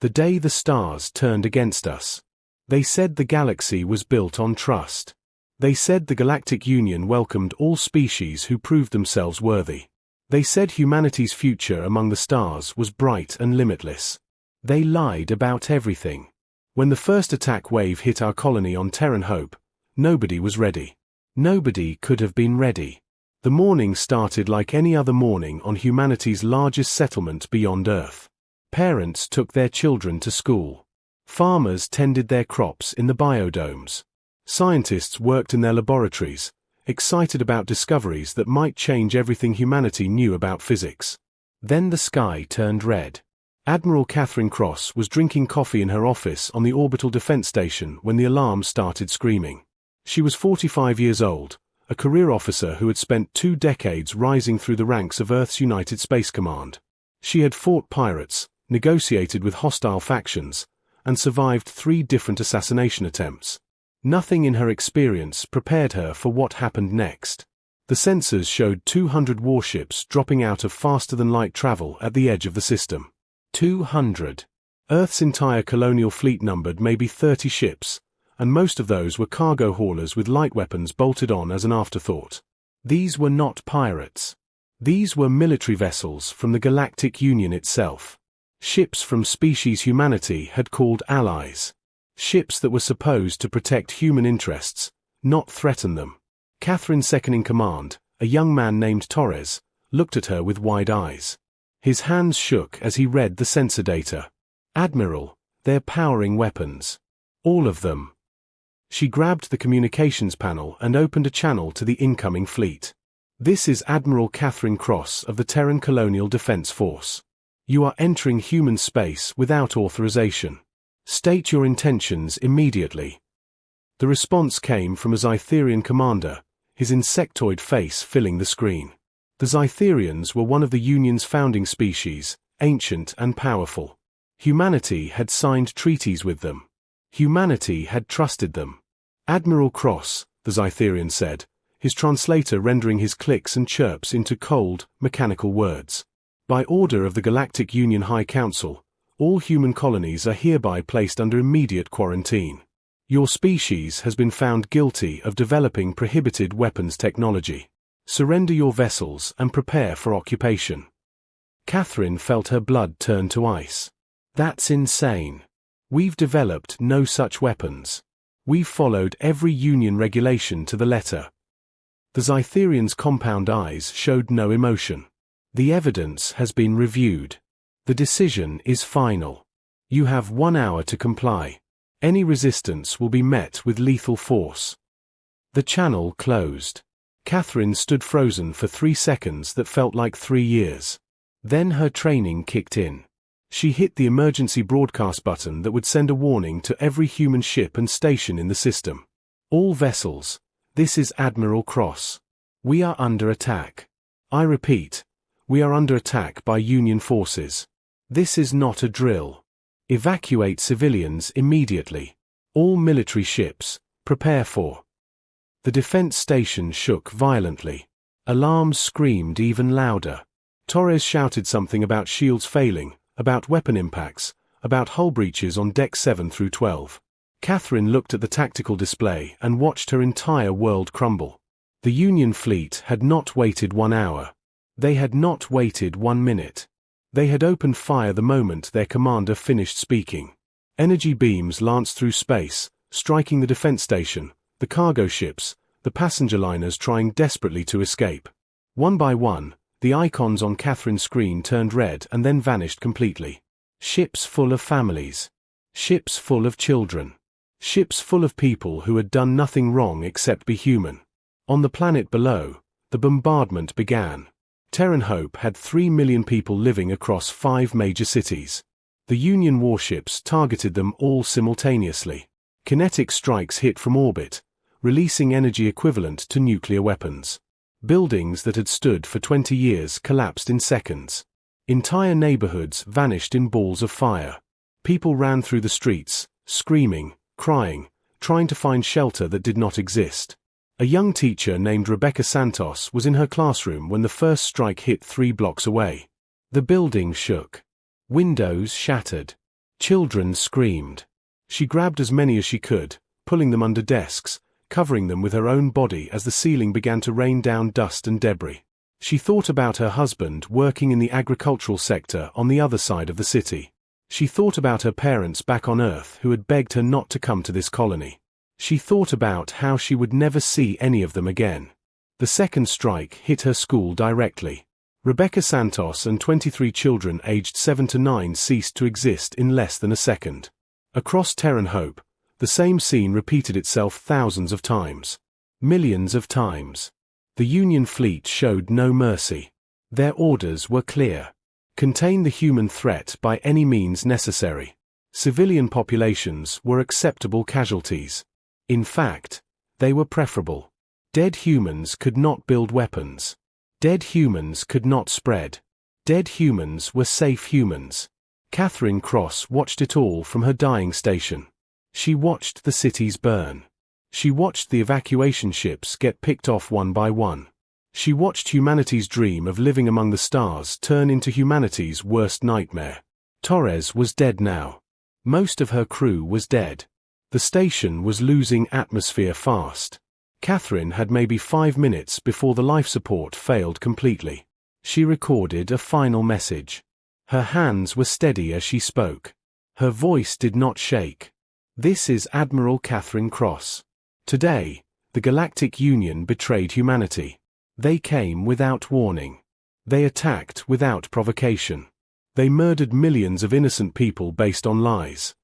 The day the stars turned against us. They said the galaxy was built on trust. They said the Galactic Union welcomed all species who proved themselves worthy. They said humanity's future among the stars was bright and limitless. They lied about everything. When the first attack wave hit our colony on Terran Hope, nobody was ready. Nobody could have been ready. The morning started like any other morning on humanity's largest settlement beyond Earth. Parents took their children to school. Farmers tended their crops in the biodomes. Scientists worked in their laboratories, excited about discoveries that might change everything humanity knew about physics. Then the sky turned red. Admiral Catherine Cross was drinking coffee in her office on the orbital defense station when the alarm started screaming. She was 45 years old, a career officer who had spent 2 decades rising through the ranks of Earth's United Space Command. She had fought pirates, negotiated with hostile factions, and survived 3 different assassination attempts. Nothing in her experience prepared her for what happened next. The sensors showed 200 warships dropping out of faster-than-light travel at the edge of the system. 200. Earth's entire colonial fleet numbered maybe 30 ships, and most of those were cargo haulers with light weapons bolted on as an afterthought. These were not pirates. These were military vessels from the Galactic Union itself. Ships from species humanity had called allies. Ships that were supposed to protect human interests, not threaten them. Catherine's second-in-command, a young man named Torres, looked at her with wide eyes. His hands shook as he read the sensor data. Admiral, they're powering weapons. All of them. She grabbed the communications panel and opened a channel to the incoming fleet. This is Admiral Catherine Cross of the Terran Colonial Defense Force. You are entering human space without authorization. State your intentions immediately. The response came from a Zytherian commander, his insectoid face filling the screen. The Zytherians were one of the Union's founding species, ancient and powerful. Humanity had signed treaties with them. Humanity had trusted them. Admiral Cross, the Zytherian said, his translator rendering his clicks and chirps into cold, mechanical words. By order of the Galactic Union High Council, all human colonies are hereby placed under immediate quarantine. Your species has been found guilty of developing prohibited weapons technology. Surrender your vessels and prepare for occupation. Catherine felt her blood turn to ice. That's insane. We've developed no such weapons. We've followed every Union regulation to the letter. The Zytherian's compound eyes showed no emotion. The evidence has been reviewed. The decision is final. You have 1 hour to comply. Any resistance will be met with lethal force. The channel closed. Catherine stood frozen for 3 seconds that felt like 3 years. Then her training kicked in. She hit the emergency broadcast button that would send a warning to every human ship and station in the system. All vessels, this is Admiral Cross. We are under attack. I repeat, we are under attack by Union forces. This is not a drill. Evacuate civilians immediately. All military ships, prepare for. The defense station shook violently. Alarms screamed even louder. Torres shouted something about shields failing, about weapon impacts, about hull breaches on Deck 7 through 12. Catherine looked at the tactical display and watched her entire world crumble. The Union fleet had not waited 1 hour. They had not waited 1 minute. They had opened fire the moment their commander finished speaking. Energy beams lanced through space, striking the defense station, the cargo ships, the passenger liners trying desperately to escape. One by one, the icons on Catherine's screen turned red and then vanished completely. Ships full of families. Ships full of children. Ships full of people who had done nothing wrong except be human. On the planet below, the bombardment began. Terran Hope had 3 million people living across 5 major cities. The Union warships targeted them all simultaneously. Kinetic strikes hit from orbit, releasing energy equivalent to nuclear weapons. Buildings that had stood for 20 years collapsed in seconds. Entire neighborhoods vanished in balls of fire. People ran through the streets, screaming, crying, trying to find shelter that did not exist. A young teacher named Rebecca Santos was in her classroom when the first strike hit 3 blocks away. The building shook. Windows shattered. Children screamed. She grabbed as many as she could, pulling them under desks, covering them with her own body as the ceiling began to rain down dust and debris. She thought about her husband working in the agricultural sector on the other side of the city. She thought about her parents back on Earth who had begged her not to come to this colony. She thought about how she would never see any of them again. The second strike hit her school directly. Rebecca Santos and 23 children aged 7 to 9 ceased to exist in less than a second. Across Terran Hope, the same scene repeated itself thousands of times. Millions of times. The Union fleet showed no mercy. Their orders were clear. Contain the human threat by any means necessary. Civilian populations were acceptable casualties. In fact, they were preferable. Dead humans could not build weapons. Dead humans could not spread. Dead humans were safe humans. Catherine Cross watched it all from her dying station. She watched the cities burn. She watched the evacuation ships get picked off one by one. She watched humanity's dream of living among the stars turn into humanity's worst nightmare. Torres was dead now. Most of her crew was dead. The station was losing atmosphere fast. Catherine had maybe 5 minutes before the life support failed completely. She recorded a final message. Her hands were steady as she spoke. Her voice did not shake. This is Admiral Catherine Cross. Today, the Galactic Union betrayed humanity. They came without warning. They attacked without provocation. They murdered millions of innocent people based on lies.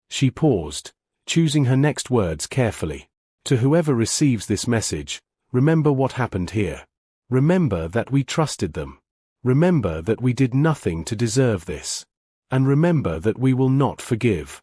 She paused, choosing her next words carefully. To whoever receives this message, remember what happened here. Remember that we trusted them. Remember that we did nothing to deserve this. And remember that we will not forgive.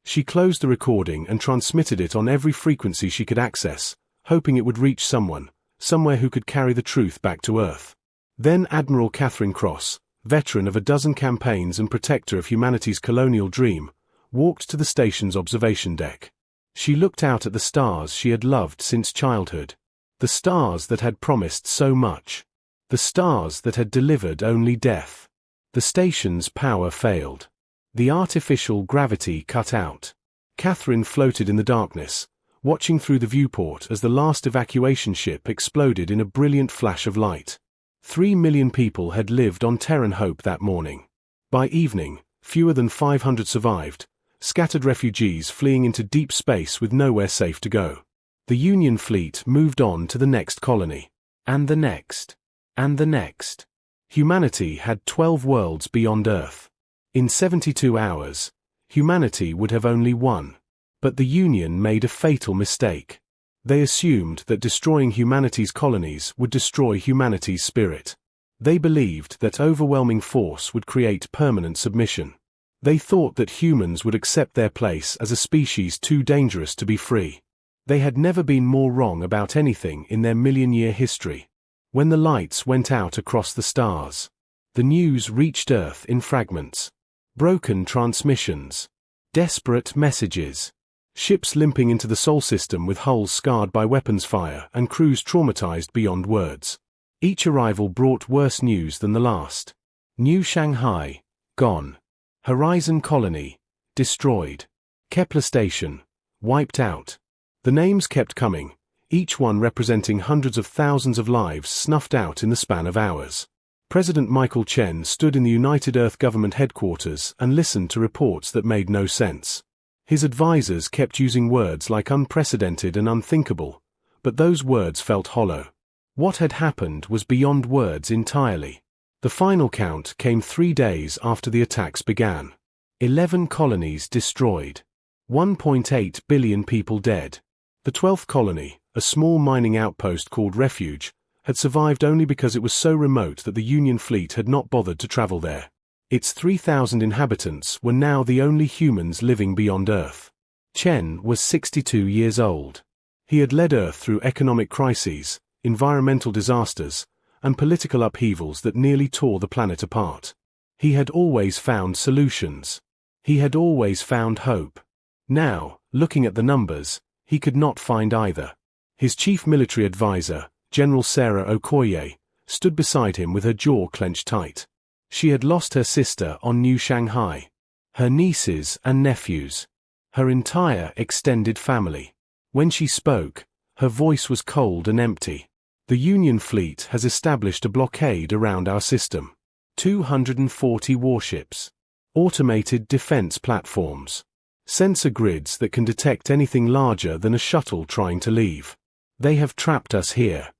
She closed the recording and transmitted it on every frequency she could access, hoping it would reach someone, somewhere who could carry the truth back to Earth. Then Admiral Catherine Cross, veteran of a dozen campaigns and protector of humanity's colonial dream, walked to the station's observation deck. She looked out at the stars she had loved since childhood. The stars that had promised so much. The stars that had delivered only death. The station's power failed. The artificial gravity cut out. Catherine floated in the darkness, watching through the viewport as the last evacuation ship exploded in a brilliant flash of light. 3 million people had lived on Terran Hope that morning. By evening, fewer than 500 survived, scattered refugees fleeing into deep space with nowhere safe to go. The Union fleet moved on to the next colony. And the next. And the next. Humanity had 12 worlds beyond Earth. In 72 hours, humanity would have only one. But the Union made a fatal mistake. They assumed that destroying humanity's colonies would destroy humanity's spirit. They believed that overwhelming force would create permanent submission. They thought that humans would accept their place as a species too dangerous to be free. They had never been more wrong about anything in their million-year history. When the lights went out across the stars, the news reached Earth in fragments. Broken transmissions. Desperate messages. Ships limping into the Sol system with hulls scarred by weapons fire and crews traumatized beyond words. Each arrival brought worse news than the last. New Shanghai, gone. Horizon Colony, destroyed. Kepler Station, wiped out. The names kept coming, each one representing hundreds of thousands of lives snuffed out in the span of hours. President Michael Chen stood in the United Earth Government headquarters and listened to reports that made no sense. His advisors kept using words like unprecedented and unthinkable, but those words felt hollow. What had happened was beyond words entirely. The final count came 3 days after the attacks began. 11 colonies destroyed. 1.8 billion people dead. The 12th colony, a small mining outpost called Refuge, had survived only because it was so remote that the Union fleet had not bothered to travel there. Its 3,000 inhabitants were now the only humans living beyond Earth. Chen was 62 years old. He had led Earth through economic crises, environmental disasters, and political upheavals that nearly tore the planet apart. He had always found solutions. He had always found hope. Now, looking at the numbers, he could not find either. His chief military advisor, General Sarah Okoye, stood beside him with her jaw clenched tight. She had lost her sister on New Shanghai. her nieces and nephews, her entire extended family. When she spoke, her voice was cold and empty. The Union fleet has established a blockade around our system. 240 warships, automated defense platforms, sensor grids that can detect anything larger than a shuttle trying to leave. They have trapped us here.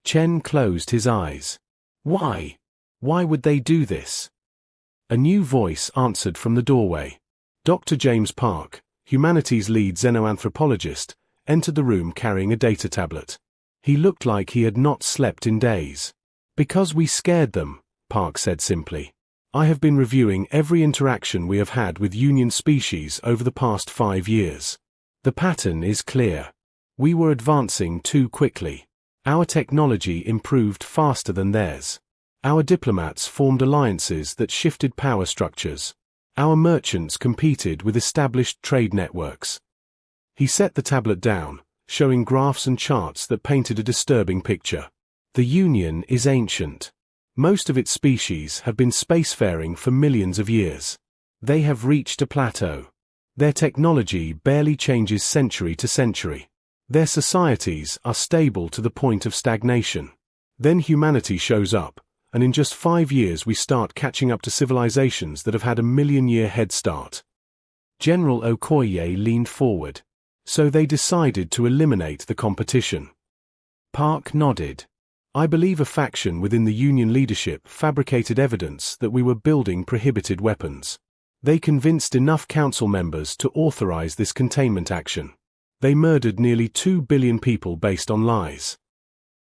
Chen closed his eyes. Why? Why would they do this? A new voice answered from the doorway. Dr. James Park, humanities lead xenoanthropologist, entered the room carrying a data tablet. He looked like he had not slept in days. Because we scared them, Park said simply. I have been reviewing every interaction we have had with Union species over the past 5 years. The pattern is clear. We were advancing too quickly. Our technology improved faster than theirs. Our diplomats formed alliances that shifted power structures. Our merchants competed with established trade networks. He set the tablet down, showing graphs and charts that painted a disturbing picture. The Union is ancient. Most of its species have been spacefaring for millions of years. They have reached a plateau. Their technology barely changes century to century. Their societies are stable to the point of stagnation. Then humanity shows up, and in just 5 years we start catching up to civilizations that have had a million-year head start. General Okoye leaned forward. So they decided to eliminate the competition. Park nodded. I believe a faction within the Union leadership fabricated evidence that we were building prohibited weapons. They convinced enough council members to authorize this containment action. They murdered nearly 2 billion people based on lies.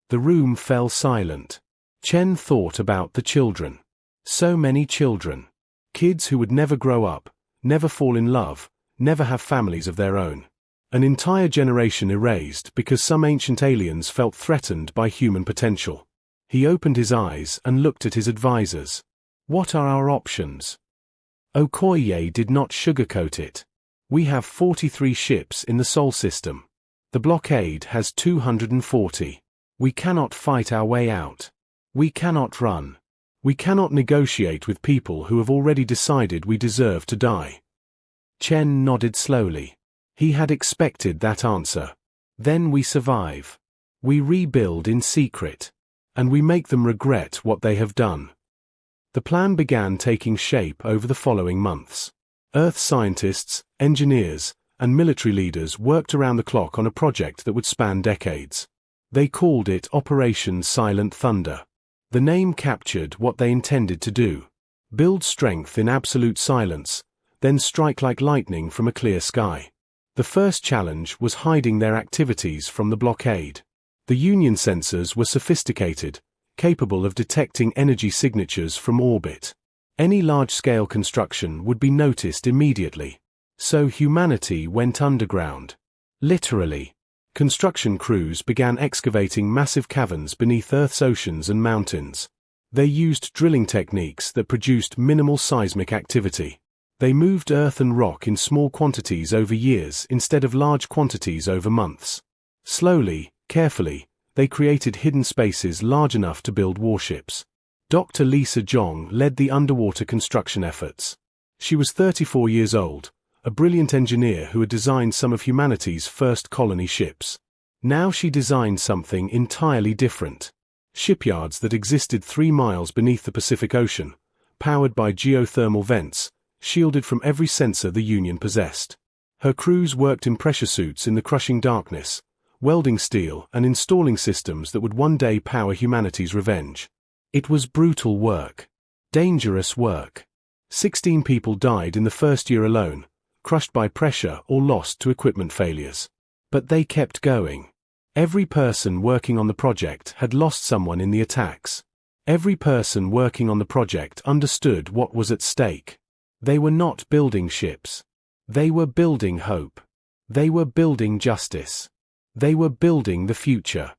The room fell silent. Chen thought about the children. So many children. Kids who would never grow up, never fall in love, never have families of their own. An entire generation erased because some ancient aliens felt threatened by human potential. He opened his eyes and looked at his advisors. What are our options? Okoye did not sugarcoat it. We have 43 ships in the Sol system. The blockade has 240. We cannot fight our way out. We cannot run. We cannot negotiate with people who have already decided we deserve to die. Chen nodded slowly. He had expected that answer. Then we survive. We rebuild in secret. And we make them regret what they have done. The plan began taking shape over the following months. Earth scientists, engineers, and military leaders worked around the clock on a project that would span decades. They called it Operation Silent Thunder. The name captured what they intended to do. Build strength in absolute silence, then strike like lightning from a clear sky. The first challenge was hiding their activities from the blockade. The Union sensors were sophisticated, capable of detecting energy signatures from orbit. Any large-scale construction would be noticed immediately. So humanity went underground. Literally. Construction crews began excavating massive caverns beneath Earth's oceans and mountains. They used drilling techniques that produced minimal seismic activity. They moved earth and rock in small quantities over years instead of large quantities over months. Slowly, carefully, they created hidden spaces large enough to build warships. Dr. Lisa Zhong led the underwater construction efforts. She was 34 years old, a brilliant engineer who had designed some of humanity's first colony ships. Now she designed something entirely different. Shipyards that existed 3 miles beneath the Pacific Ocean, powered by geothermal vents, shielded from every sensor the Union possessed. Her crews worked in pressure suits in the crushing darkness, welding steel and installing systems that would one day power humanity's revenge. It was brutal work. Dangerous work. 16 people died in the first year alone, crushed by pressure or lost to equipment failures. But they kept going. Every person working on the project had lost someone in the attacks. Every person working on the project understood what was at stake. They were not building ships. They were building hope. They were building justice. They were building the future.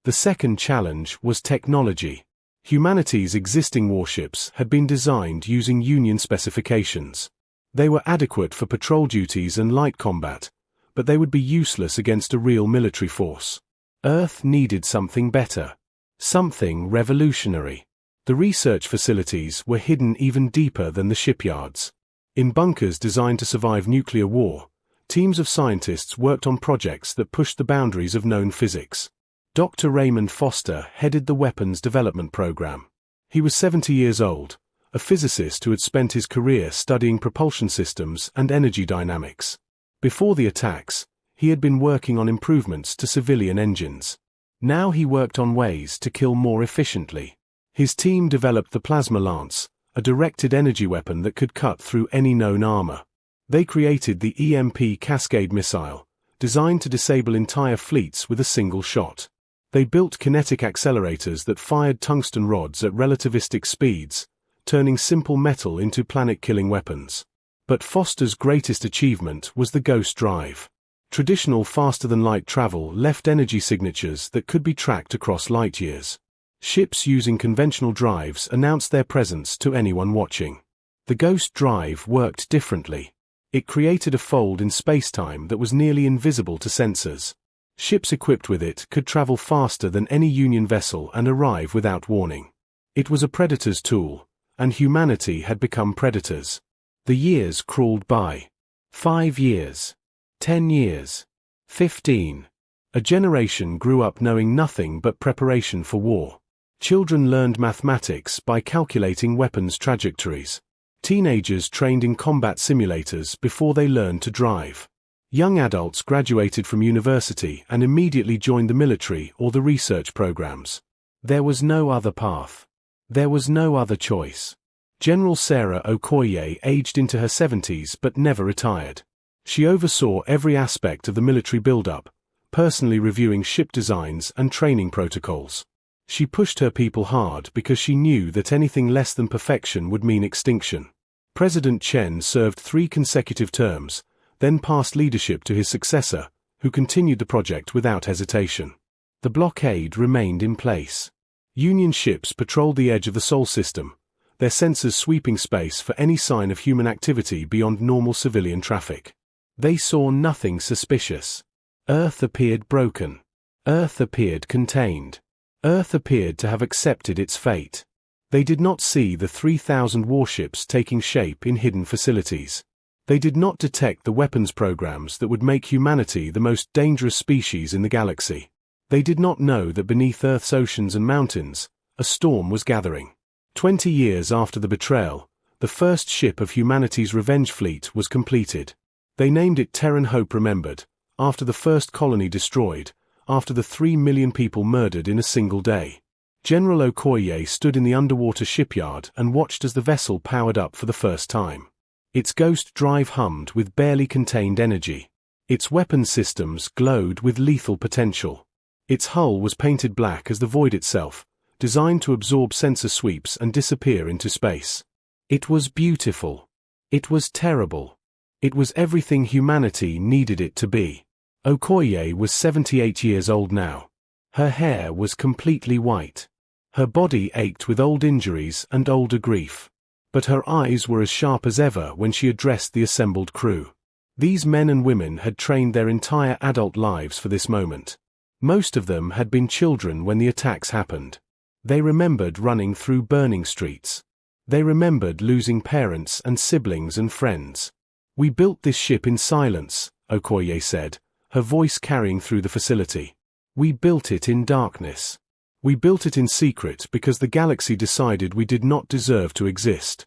The second challenge was technology. Humanity's existing warships had been designed using Union specifications. They were adequate for patrol duties and light combat, but they would be useless against a real military force. Earth needed something better. Something revolutionary. The research facilities were hidden even deeper than the shipyards. In bunkers designed to survive nuclear war, teams of scientists worked on projects that pushed the boundaries of known physics. Dr. Raymond Foster headed the weapons development program. He was 70 years old, a physicist who had spent his career studying propulsion systems and energy dynamics. Before the attacks, he had been working on improvements to civilian engines. Now he worked on ways to kill more efficiently. His team developed the plasma lance, a directed energy weapon that could cut through any known armor. They created the EMP Cascade missile, designed to disable entire fleets with a single shot. They built kinetic accelerators that fired tungsten rods at relativistic speeds, turning simple metal into planet-killing weapons. But Foster's greatest achievement was the Ghost Drive. Traditional faster-than-light travel left energy signatures that could be tracked across light years. Ships using conventional drives announced their presence to anyone watching. The Ghost Drive worked differently. It created a fold in spacetime that was nearly invisible to sensors. Ships equipped with it could travel faster than any Union vessel and arrive without warning. It was a predator's tool, and humanity had become predators. The years crawled by. 5 years. 10 years. 15. A generation grew up knowing nothing but preparation for war. Children learned mathematics by calculating weapons trajectories. Teenagers trained in combat simulators before they learned to drive. Young adults graduated from university and immediately joined the military or the research programs. There was no other path. There was no other choice. General Sarah Okoye aged into her 70s but never retired. She oversaw every aspect of the military build-up, personally reviewing ship designs and training protocols. She pushed her people hard because she knew that anything less than perfection would mean extinction. President Chen served 3 consecutive terms, then passed leadership to his successor, who continued the project without hesitation. The blockade remained in place. Union ships patrolled the edge of the Sol system, their sensors sweeping space for any sign of human activity beyond normal civilian traffic. They saw nothing suspicious. Earth appeared broken. Earth appeared contained. Earth appeared to have accepted its fate. They did not see the 3,000 warships taking shape in hidden facilities. They did not detect the weapons programs that would make humanity the most dangerous species in the galaxy. They did not know that beneath Earth's oceans and mountains, a storm was gathering. 20 years after the betrayal, the first ship of humanity's revenge fleet was completed. They named it Terran Hope Remembered, after the first colony destroyed, after the 3 million people murdered in a single day. General Okoye stood in the underwater shipyard and watched as the vessel powered up for the first time. Its ghost drive hummed with barely contained energy. Its weapon systems glowed with lethal potential. Its hull was painted black as the void itself, designed to absorb sensor sweeps and disappear into space. It was beautiful. It was terrible. It was everything humanity needed it to be. Okoye was 78 years old now. Her hair was completely white. Her body ached with old injuries and older grief. But her eyes were as sharp as ever when she addressed the assembled crew. These men and women had trained their entire adult lives for this moment. Most of them had been children when the attacks happened. They remembered running through burning streets. They remembered losing parents and siblings and friends. "We built this ship in silence," Okoye said, her voice carrying through the facility. "We built it in darkness. We built it in secret because the galaxy decided we did not deserve to exist."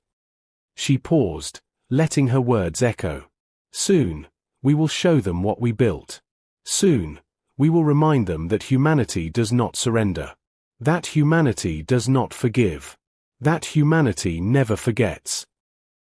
She paused, letting her words echo. "Soon, we will show them what we built. Soon, we will remind them that humanity does not surrender. That humanity does not forgive. That humanity never forgets."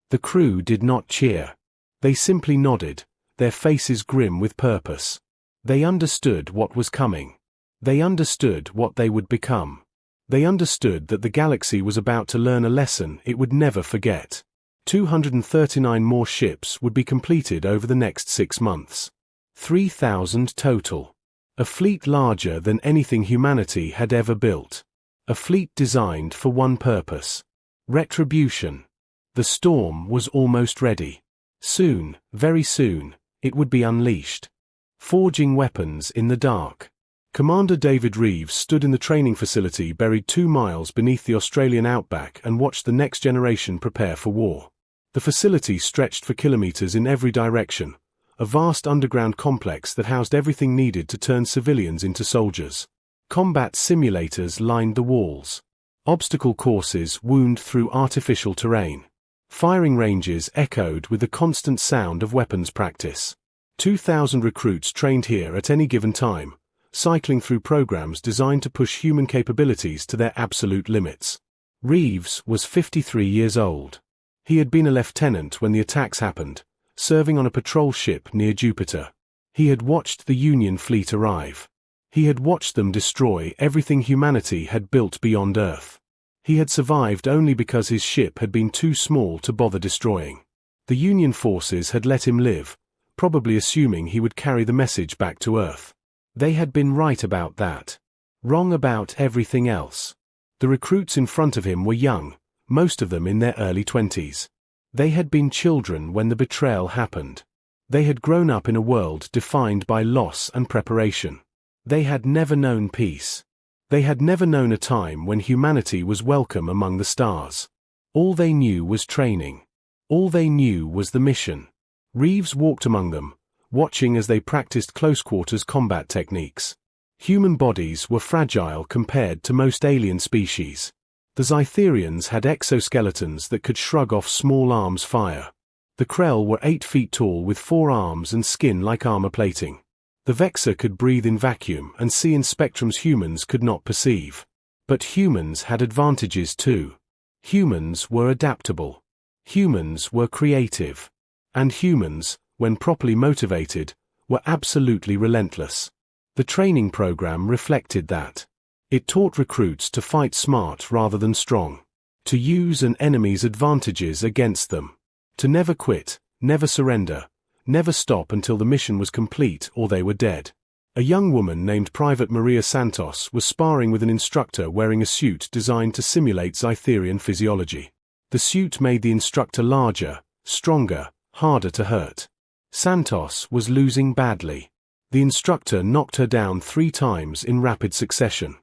The crew did not cheer. They simply nodded, their faces grim with purpose. They understood what was coming. They understood what they would become. They understood that the galaxy was about to learn a lesson it would never forget. 239 more ships would be completed over the next 6 months. 3,000 total. A fleet larger than anything humanity had ever built. A fleet designed for one purpose: retribution. The storm was almost ready. Soon, very soon, it would be unleashed. Forging weapons in the dark. Commander David Reeves stood in the training facility buried 2 miles beneath the Australian outback and watched the next generation prepare for war. The facility stretched for kilometers in every direction, a vast underground complex that housed everything needed to turn civilians into soldiers. Combat simulators lined the walls. Obstacle courses wound through artificial terrain. Firing ranges echoed with the constant sound of weapons practice. 2,000 recruits trained here at any given time, cycling through programs designed to push human capabilities to their absolute limits. Reeves was 53 years old. He had been a lieutenant when the attacks happened, serving on a patrol ship near Jupiter. He had watched the Union fleet arrive. He had watched them destroy everything humanity had built beyond Earth. He had survived only because his ship had been too small to bother destroying. The Union forces had let him live, probably assuming he would carry the message back to Earth. They had been right about that. Wrong about everything else. The recruits in front of him were young, most of them in their early 20s. They had been children when the betrayal happened. They had grown up in a world defined by loss and preparation. They had never known peace. They had never known a time when humanity was welcome among the stars. All they knew was training. All they knew was the mission. Reeves walked among them, watching as they practiced close-quarters combat techniques. Human bodies were fragile compared to most alien species. The Zytherians had exoskeletons that could shrug off small arms fire. The Krell were 8 feet tall with 4 arms and skin like armor plating. The Vexer could breathe in vacuum and see in spectrums humans could not perceive. But humans had advantages too. Humans were adaptable. Humans were creative. And humans, when properly motivated, were absolutely relentless. The training program reflected that. It taught recruits to fight smart rather than strong. To use an enemy's advantages against them. To never quit, never surrender, never stop until the mission was complete or they were dead. A young woman named Private Maria Santos was sparring with an instructor wearing a suit designed to simulate Zytherian physiology. The suit made the instructor larger, stronger, harder to hurt. Santos was losing badly. The instructor knocked her down 3 times in rapid succession.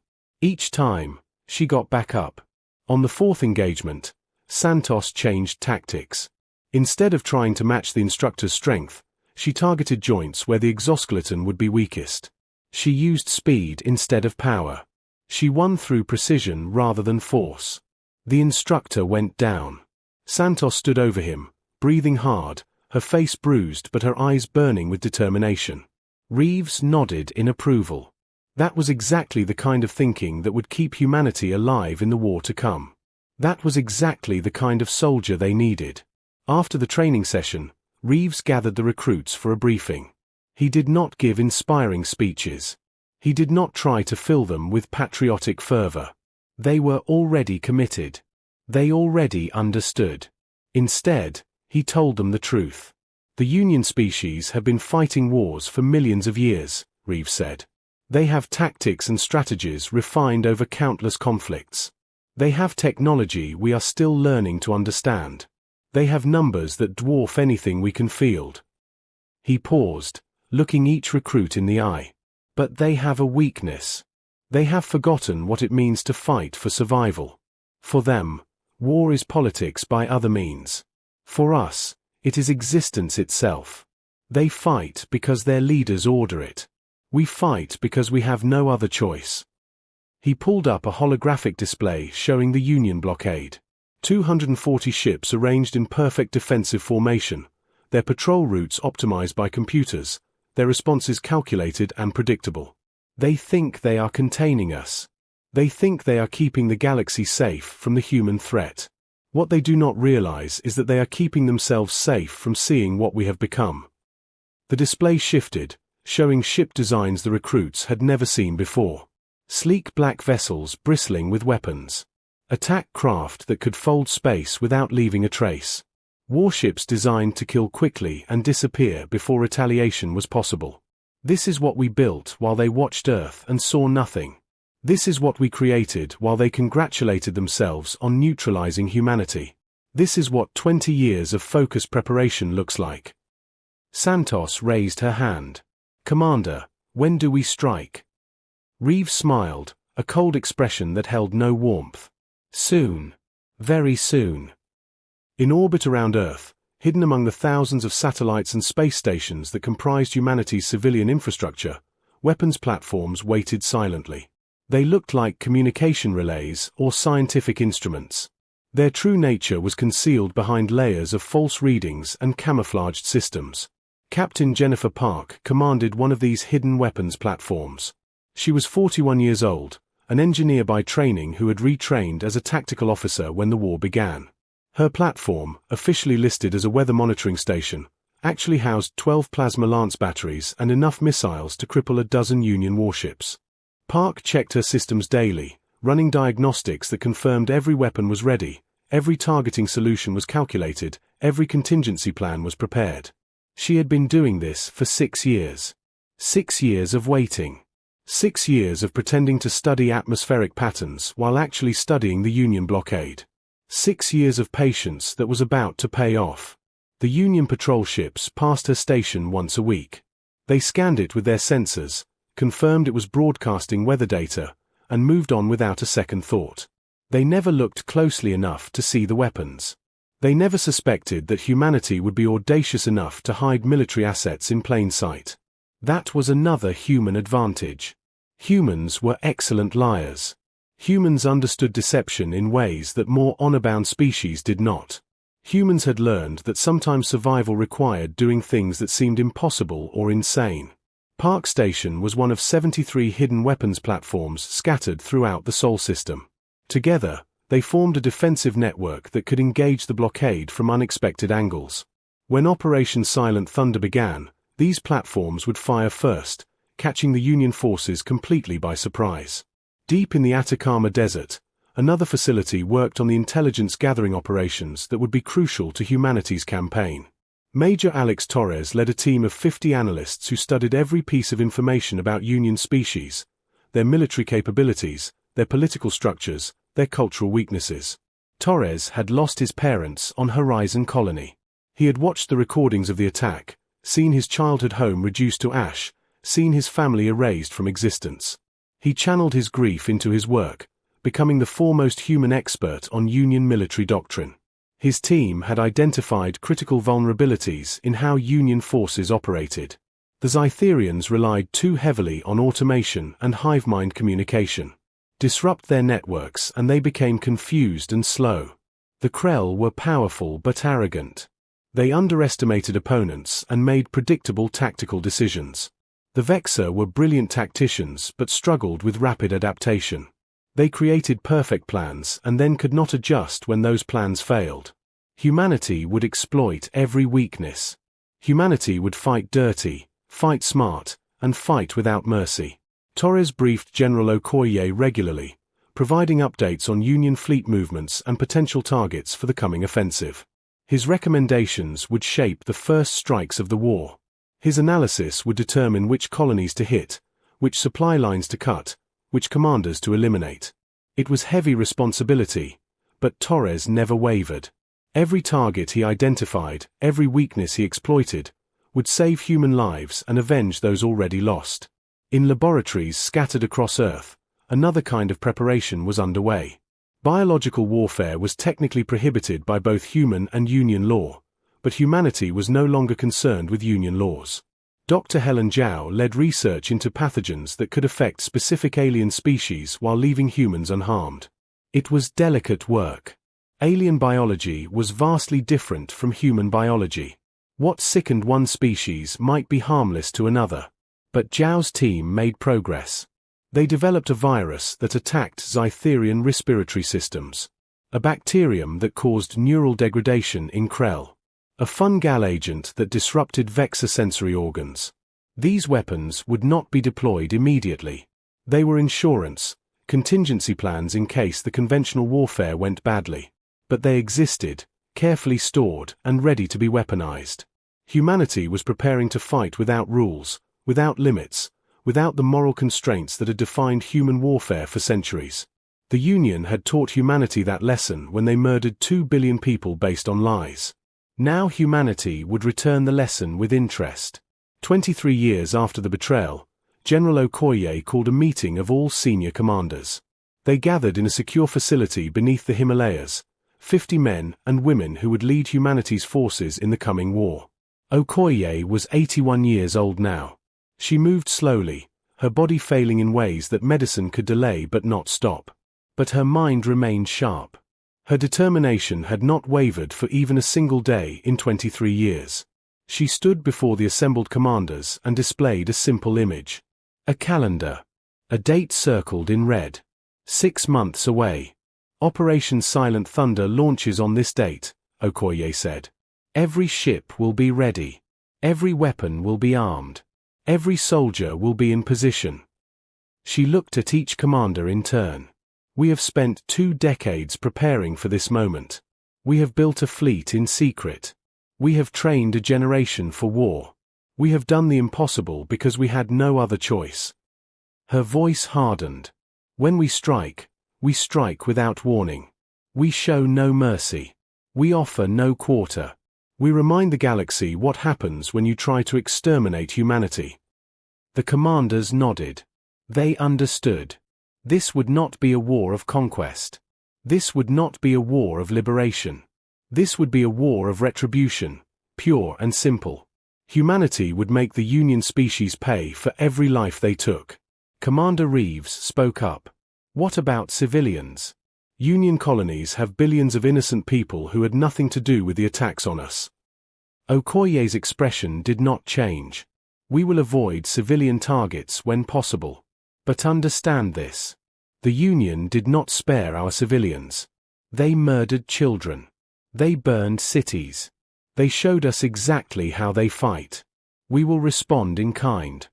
Each time, she got back up. On the 4th engagement, Santos changed tactics. Instead of trying to match the instructor's strength, she targeted joints where the exoskeleton would be weakest. She used speed instead of power. She won through precision rather than force. The instructor went down. Santos stood over him, breathing hard, her face bruised but her eyes burning with determination. Reeves nodded in approval. That was exactly the kind of thinking that would keep humanity alive in the war to come. That was exactly the kind of soldier they needed. After the training session, Reeves gathered the recruits for a briefing. He did not give inspiring speeches. He did not try to fill them with patriotic fervor. They were already committed. They already understood. Instead, he told them the truth. The Union species have been fighting wars for millions of years, Reeves said. They have tactics and strategies refined over countless conflicts. They have technology we are still learning to understand. They have numbers that dwarf anything we can field. He paused, looking each recruit in the eye. But they have a weakness. They have forgotten what it means to fight for survival. For them, war is politics by other means. For us, it is existence itself. They fight because their leaders order it. We fight because we have no other choice. He pulled up a holographic display showing the Union blockade. 240 ships arranged in perfect defensive formation, their patrol routes optimized by computers, their responses calculated and predictable. They think they are containing us. They think they are keeping the galaxy safe from the human threat. What they do not realize is that they are keeping themselves safe from seeing what we have become. The display shifted, showing ship designs the recruits had never seen before. Sleek black vessels bristling with weapons. Attack craft that could fold space without leaving a trace. Warships designed to kill quickly and disappear before retaliation was possible. This is what we built while they watched Earth and saw nothing. This is what we created while they congratulated themselves on neutralizing humanity. This is what 20 years of focused preparation looks like. Santos raised her hand. Commander, when do we strike? Reeves smiled, a cold expression that held no warmth. Soon. Very soon. In orbit around Earth, hidden among the thousands of satellites and space stations that comprised humanity's civilian infrastructure, weapons platforms waited silently. They looked like communication relays or scientific instruments. Their true nature was concealed behind layers of false readings and camouflaged systems. Captain Jennifer Park commanded one of these hidden weapons platforms. She was 41 years old, an engineer by training who had retrained as a tactical officer when the war began. Her platform, officially listed as a weather monitoring station, actually housed 12 plasma lance batteries and enough missiles to cripple a dozen Union warships. Park checked her systems daily, running diagnostics that confirmed every weapon was ready, every targeting solution was calculated, every contingency plan was prepared. She had been doing this for 6 years. 6 years of waiting. 6 years of pretending to study atmospheric patterns while actually studying the Union blockade. 6 years of patience that was about to pay off. The Union patrol ships passed her station once a week. They scanned it with their sensors, confirmed it was broadcasting weather data, and moved on without a second thought. They never looked closely enough to see the weapons. They never suspected that humanity would be audacious enough to hide military assets in plain sight. That was another human advantage. Humans were excellent liars. Humans understood deception in ways that more honor-bound species did not. Humans had learned that sometimes survival required doing things that seemed impossible or insane. Park Station was one of 73 hidden weapons platforms scattered throughout the Sol system. Together, they formed a defensive network that could engage the blockade from unexpected angles. When Operation Silent Thunder began, these platforms would fire first, catching the Union forces completely by surprise. Deep in the Atacama Desert, another facility worked on the intelligence gathering operations that would be crucial to humanity's campaign. Major Alex Torres led a team of 50 analysts who studied every piece of information about Union species, their military capabilities, their political structures, their cultural weaknesses. Torres had lost his parents on Horizon Colony. He had watched the recordings of the attack, seen his childhood home reduced to ash, seen his family erased from existence. He channeled his grief into his work, becoming the foremost human expert on Union military doctrine. His team had identified critical vulnerabilities in how Union forces operated. The Zytherians relied too heavily on automation and hive-mind communication. Disrupt their networks and they became confused and slow. The Krell were powerful but arrogant. They underestimated opponents and made predictable tactical decisions. The Vexer were brilliant tacticians but struggled with rapid adaptation. They created perfect plans and then could not adjust when those plans failed. Humanity would exploit every weakness. Humanity would fight dirty, fight smart, and fight without mercy. Torres briefed General Okoye regularly, providing updates on Union fleet movements and potential targets for the coming offensive. His recommendations would shape the first strikes of the war. His analysis would determine which colonies to hit, which supply lines to cut, which commanders to eliminate. It was heavy responsibility, but Torres never wavered. Every target he identified, every weakness he exploited, would save human lives and avenge those already lost. In laboratories scattered across Earth, another kind of preparation was underway. Biological warfare was technically prohibited by both human and Union law, but humanity was no longer concerned with Union laws. Dr. Helen Zhao led research into pathogens that could affect specific alien species while leaving humans unharmed. It was delicate work. Alien biology was vastly different from human biology. What sickened one species might be harmless to another. But Zhao's team made progress. They developed a virus that attacked Zytherian respiratory systems. A bacterium that caused neural degradation in Krell. A fungal agent that disrupted Vexer sensory organs. These weapons would not be deployed immediately. They were insurance, contingency plans in case the conventional warfare went badly. But they existed, carefully stored and ready to be weaponized. Humanity was preparing to fight without rules, without limits, without the moral constraints that had defined human warfare for centuries. The Union had taught humanity that lesson when they murdered 2 billion people based on lies. Now humanity would return the lesson with interest. 23 years after the betrayal, General Okoye called a meeting of all senior commanders. They gathered in a secure facility beneath the Himalayas, 50 men and women who would lead humanity's forces in the coming war. Okoye was 81 years old now. She moved slowly, her body failing in ways that medicine could delay but not stop. But her mind remained sharp. Her determination had not wavered for even a single day in 23 years. She stood before the assembled commanders and displayed a simple image. A calendar. A date circled in red. 6 months away. Operation Silent Thunder launches on this date, Okoye said. Every ship will be ready. Every weapon will be armed. Every soldier will be in position. She looked at each commander in turn. We have spent 2 decades preparing for this moment. We have built a fleet in secret. We have trained a generation for war. We have done the impossible because we had no other choice. Her voice hardened. When we strike without warning. We show no mercy. We offer no quarter. We remind the galaxy what happens when you try to exterminate humanity. The commanders nodded. They understood. This would not be a war of conquest. This would not be a war of liberation. This would be a war of retribution, pure and simple. Humanity would make the Union species pay for every life they took. Commander Reeves spoke up. What about civilians? Union colonies have billions of innocent people who had nothing to do with the attacks on us. Okoye's expression did not change. We will avoid civilian targets when possible. But understand this. The Union did not spare our civilians. They murdered children. They burned cities. They showed us exactly how they fight. We will respond in kind.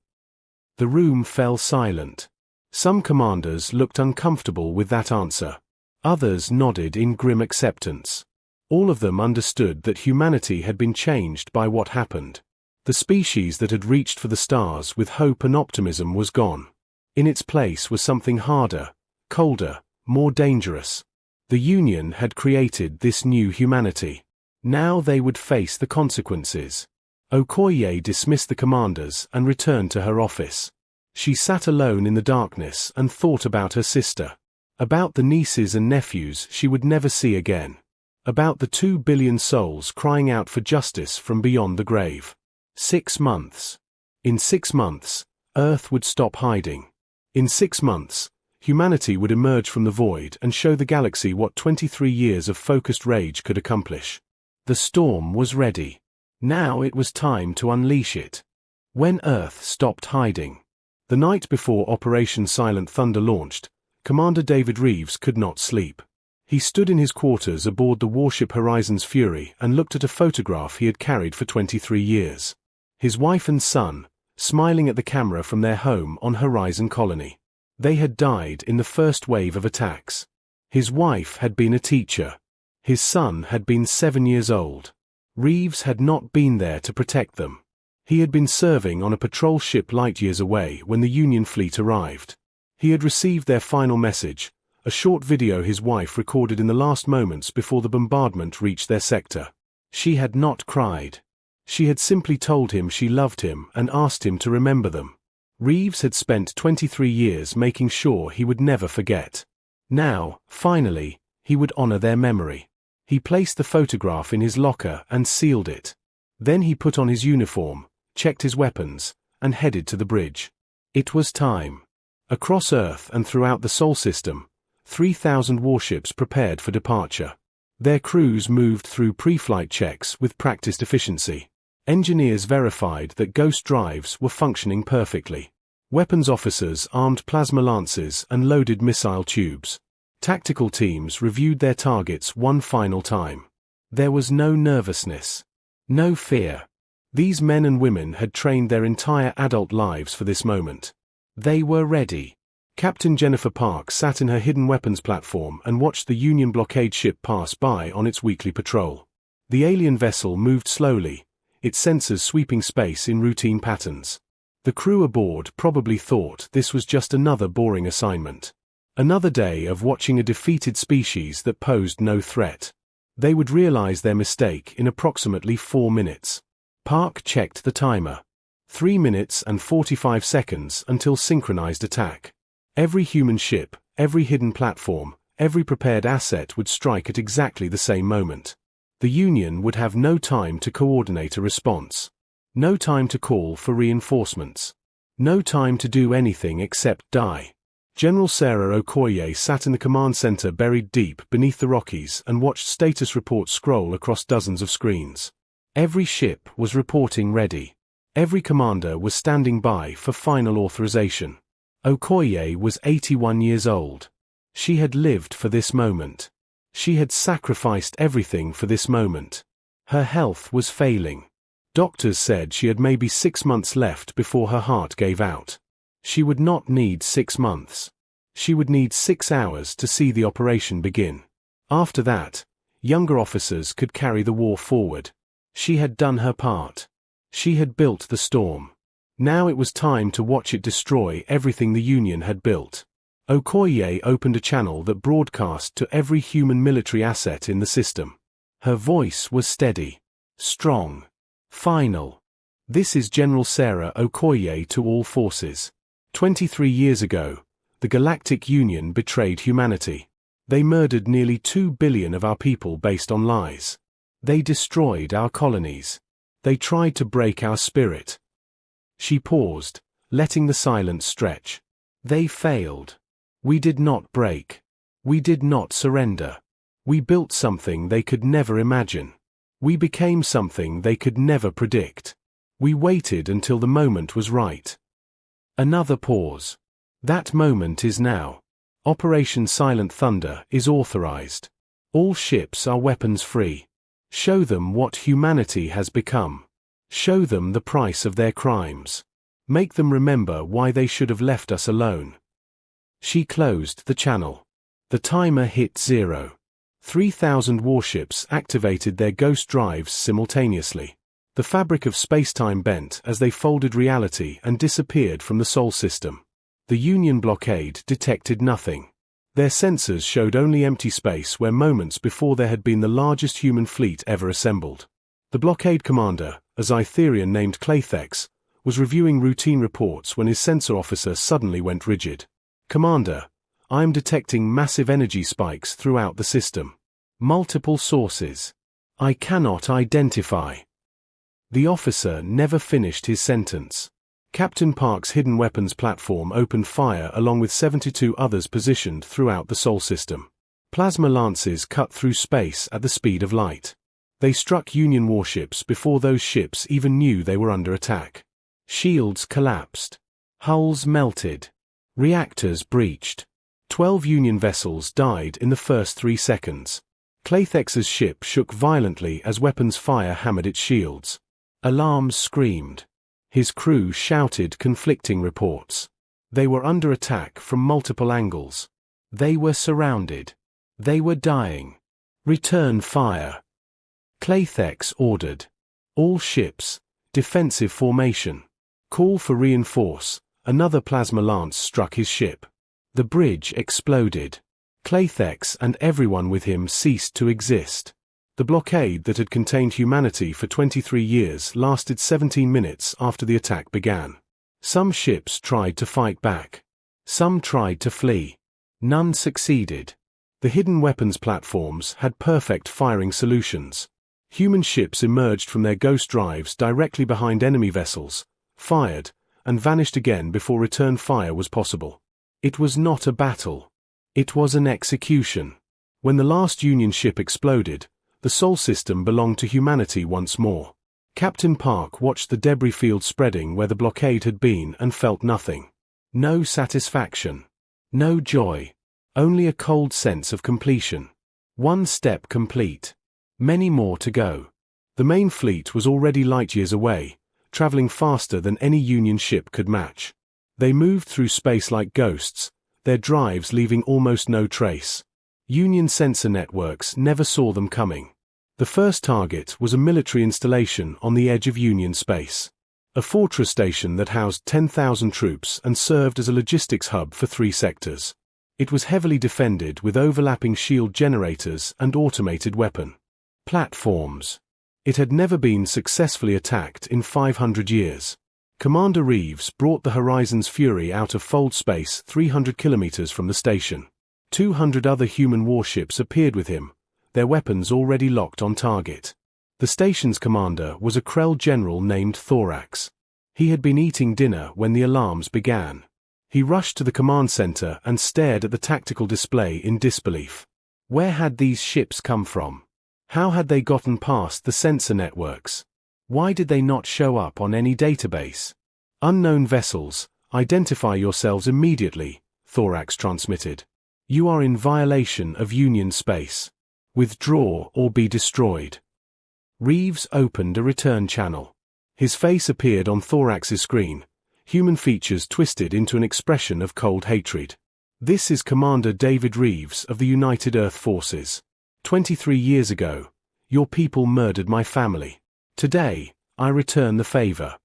The room fell silent. Some commanders looked uncomfortable with that answer. Others nodded in grim acceptance. All of them understood that humanity had been changed by what happened. The species that had reached for the stars with hope and optimism was gone. In its place was something harder, colder, more dangerous. The Union had created this new humanity. Now they would face the consequences. Okoye dismissed the commanders and returned to her office. She sat alone in the darkness and thought about her sister. About the nieces and nephews she would never see again. About the 2 billion souls crying out for justice from beyond the grave. 6 months. In 6 months, Earth would stop hiding. In 6 months, humanity would emerge from the void and show the galaxy what 23 years of focused rage could accomplish. The storm was ready. Now it was time to unleash it. When Earth stopped hiding. The night before Operation Silent Thunder launched, Commander David Reeves could not sleep. He stood in his quarters aboard the warship Horizon's Fury and looked at a photograph he had carried for 23 years. His wife and son, smiling at the camera from their home on Horizon Colony. They had died in the first wave of attacks. His wife had been a teacher. His son had been 7 years old. Reeves had not been there to protect them. He had been serving on a patrol ship light years away when the Union fleet arrived. He had received their final message, a short video his wife recorded in the last moments before the bombardment reached their sector. She had not cried. She had simply told him she loved him and asked him to remember them. Reeves had spent 23 years making sure he would never forget. Now, finally, he would honor their memory. He placed the photograph in his locker and sealed it. Then he put on his uniform, checked his weapons, and headed to the bridge. It was time. Across Earth and throughout the Sol system, 3,000 warships prepared for departure. Their crews moved through pre-flight checks with practiced efficiency. Engineers verified that ghost drives were functioning perfectly. Weapons officers armed plasma lances and loaded missile tubes. Tactical teams reviewed their targets one final time. There was no nervousness. No fear. These men and women had trained their entire adult lives for this moment. They were ready. Captain Jennifer Park sat in her hidden weapons platform and watched the Union blockade ship pass by on its weekly patrol. The alien vessel moved slowly, its sensors sweeping space in routine patterns. The crew aboard probably thought this was just another boring assignment. Another day of watching a defeated species that posed no threat. They would realize their mistake in approximately 4 minutes. Park checked the timer. 3 minutes and 45 seconds until synchronized attack. Every human ship, every hidden platform, every prepared asset would strike at exactly the same moment. The Union would have no time to coordinate a response. No time to call for reinforcements. No time to do anything except die. General Sarah Okoye sat in the command center buried deep beneath the Rockies and watched status reports scroll across dozens of screens. Every ship was reporting ready. Every commander was standing by for final authorization. Okoye was 81 years old. She had lived for this moment. She had sacrificed everything for this moment. Her health was failing. Doctors said she had maybe 6 months left before her heart gave out. She would not need 6 months. She would need 6 hours to see the operation begin. After that, younger officers could carry the war forward. She had done her part. She had built the storm. Now it was time to watch it destroy everything the Union had built. Okoye opened a channel that broadcast to every human military asset in the system. Her voice was steady, strong, final. This is General Sarah Okoye to all forces. 23 years ago, the Galactic Union betrayed humanity. They murdered nearly 2 billion of our people based on lies. They destroyed our colonies. They tried to break our spirit. She paused, letting the silence stretch. They failed. We did not break. We did not surrender. We built something they could never imagine. We became something they could never predict. We waited until the moment was right. Another pause. That moment is now. Operation Silent Thunder is authorized. All ships are weapons-free. Show them what humanity has become. Show them the price of their crimes. Make them remember why they should have left us alone. She closed the channel. The timer hit 0. 3,000 warships activated their ghost drives simultaneously. The fabric of space-time bent as they folded reality and disappeared from the Sol system. The Union blockade detected nothing. Their sensors showed only empty space where moments before there had been the largest human fleet ever assembled. The blockade commander, a Zytherian named Claythex, was reviewing routine reports when his sensor officer suddenly went rigid. "Commander, I am detecting massive energy spikes throughout the system. Multiple sources. I cannot identify." The officer never finished his sentence. Captain Park's hidden weapons platform opened fire along with 72 others positioned throughout the Sol system. Plasma lances cut through space at the speed of light. They struck Union warships before those ships even knew they were under attack. Shields collapsed. Hulls melted. Reactors breached. 12 Union vessels died in the first 3 seconds. Claythex's ship shook violently as weapons fire hammered its shields. Alarms screamed. His crew shouted conflicting reports. They were under attack from multiple angles. They were surrounded. They were dying. Return fire. Claythex ordered. All ships, defensive formation. Call for reinforce. Another plasma lance struck his ship. The bridge exploded. Claythex and everyone with him ceased to exist. The blockade that had contained humanity for 23 years lasted 17 minutes after the attack began. Some ships tried to fight back. Some tried to flee. None succeeded. The hidden weapons platforms had perfect firing solutions. Human ships emerged from their ghost drives directly behind enemy vessels, fired, and vanished again before return fire was possible. It was not a battle. It was an execution. When the last Union ship exploded, the Sol system belonged to humanity once more. Captain Park watched the debris field spreading where the blockade had been and felt nothing. No satisfaction. No joy. Only a cold sense of completion. One step complete. Many more to go. The main fleet was already light years away, traveling faster than any Union ship could match. They moved through space like ghosts, their drives leaving almost no trace. Union sensor networks never saw them coming. The first target was a military installation on the edge of Union space. A fortress station that housed 10,000 troops and served as a logistics hub for 3 sectors. It was heavily defended with overlapping shield generators and automated weapon platforms. It had never been successfully attacked in 500 years. Commander Reeves brought the Horizon's Fury out of fold space 300 kilometers from the station. 200 other human warships appeared with him, their weapons already locked on target. The station's commander was a Krell general named Thorax. He had been eating dinner when the alarms began. He rushed to the command center and stared at the tactical display in disbelief. Where had these ships come from? How had they gotten past the sensor networks? Why did they not show up on any database? Unknown vessels, identify yourselves immediately, Thorax transmitted. You are in violation of Union space. Withdraw or be destroyed. Reeves opened a return channel. His face appeared on Thorax's screen, human features twisted into an expression of cold hatred. This is Commander David Reeves of the United Earth Forces. 23 years ago, your people murdered my family. Today, I return the favor.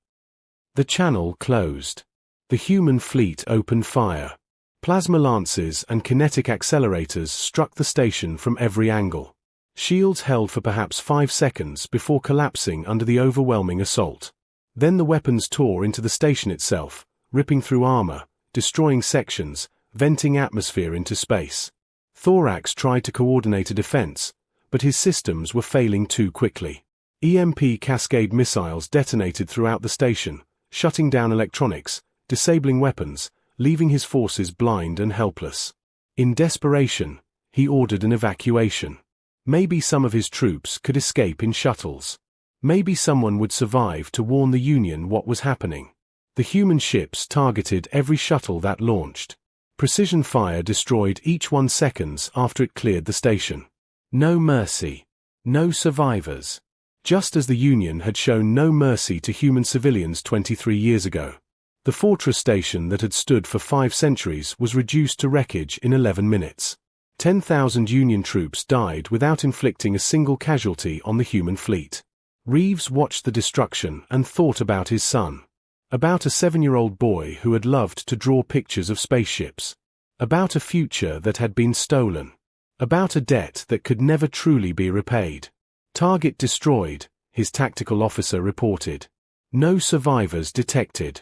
The channel closed. The human fleet opened fire. Plasma lances and kinetic accelerators struck the station from every angle. Shields held for perhaps 5 seconds before collapsing under the overwhelming assault. Then the weapons tore into the station itself, ripping through armor, destroying sections, venting atmosphere into space. Thorax tried to coordinate a defense, but his systems were failing too quickly. EMP cascade missiles detonated throughout the station, shutting down electronics, disabling weapons, leaving his forces blind and helpless. In desperation, he ordered an evacuation. Maybe some of his troops could escape in shuttles. Maybe someone would survive to warn the Union what was happening. The human ships targeted every shuttle that launched. Precision fire destroyed each one seconds after it cleared the station. No mercy. No survivors. Just as the Union had shown no mercy to human civilians 23 years ago. The fortress station that had stood for 5 centuries was reduced to wreckage in 11 minutes. 10,000 Union troops died without inflicting a single casualty on the human fleet. Reeves watched the destruction and thought about his son. About a 7-year-old boy who had loved to draw pictures of spaceships. About a future that had been stolen. About a debt that could never truly be repaid. Target destroyed, his tactical officer reported. No survivors detected.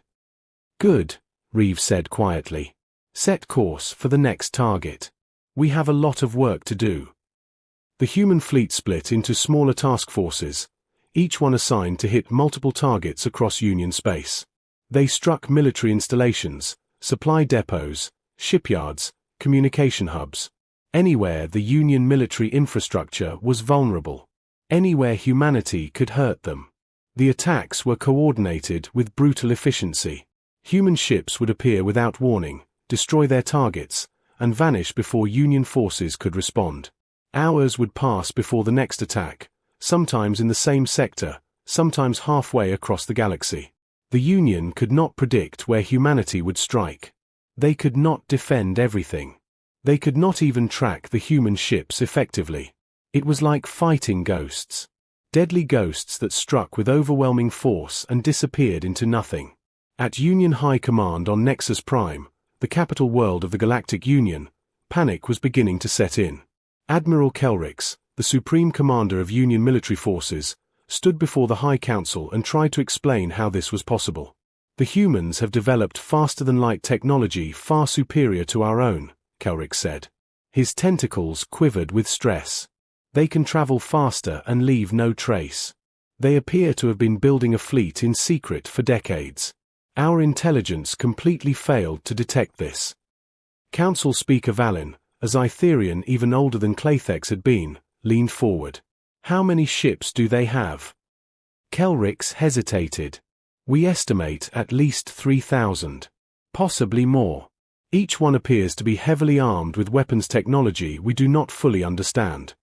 Good, Reeves said quietly. Set course for the next target. We have a lot of work to do. The human fleet split into smaller task forces, each one assigned to hit multiple targets across Union space. They struck military installations, supply depots, shipyards, communication hubs. Anywhere the Union military infrastructure was vulnerable. Anywhere humanity could hurt them. The attacks were coordinated with brutal efficiency. Human ships would appear without warning, destroy their targets, and vanish before Union forces could respond. Hours would pass before the next attack, sometimes in the same sector, sometimes halfway across the galaxy. The Union could not predict where humanity would strike. They could not defend everything. They could not even track the human ships effectively. It was like fighting ghosts. Deadly ghosts that struck with overwhelming force and disappeared into nothing. At Union High Command on Nexus Prime, the capital world of the Galactic Union, panic was beginning to set in. Admiral Kelrix, the Supreme Commander of Union military forces, stood before the High Council and tried to explain how this was possible. The humans have developed faster-than-light technology far superior to our own, Kelrix said. His tentacles quivered with stress. They can travel faster and leave no trace. They appear to have been building a fleet in secret for decades. Our intelligence completely failed to detect this. Council Speaker Valin, a Zytherian even older than Claythex had been, leaned forward. How many ships do they have? Kelrix hesitated. We estimate at least 3,000. Possibly more. Each one appears to be heavily armed with weapons technology we do not fully understand.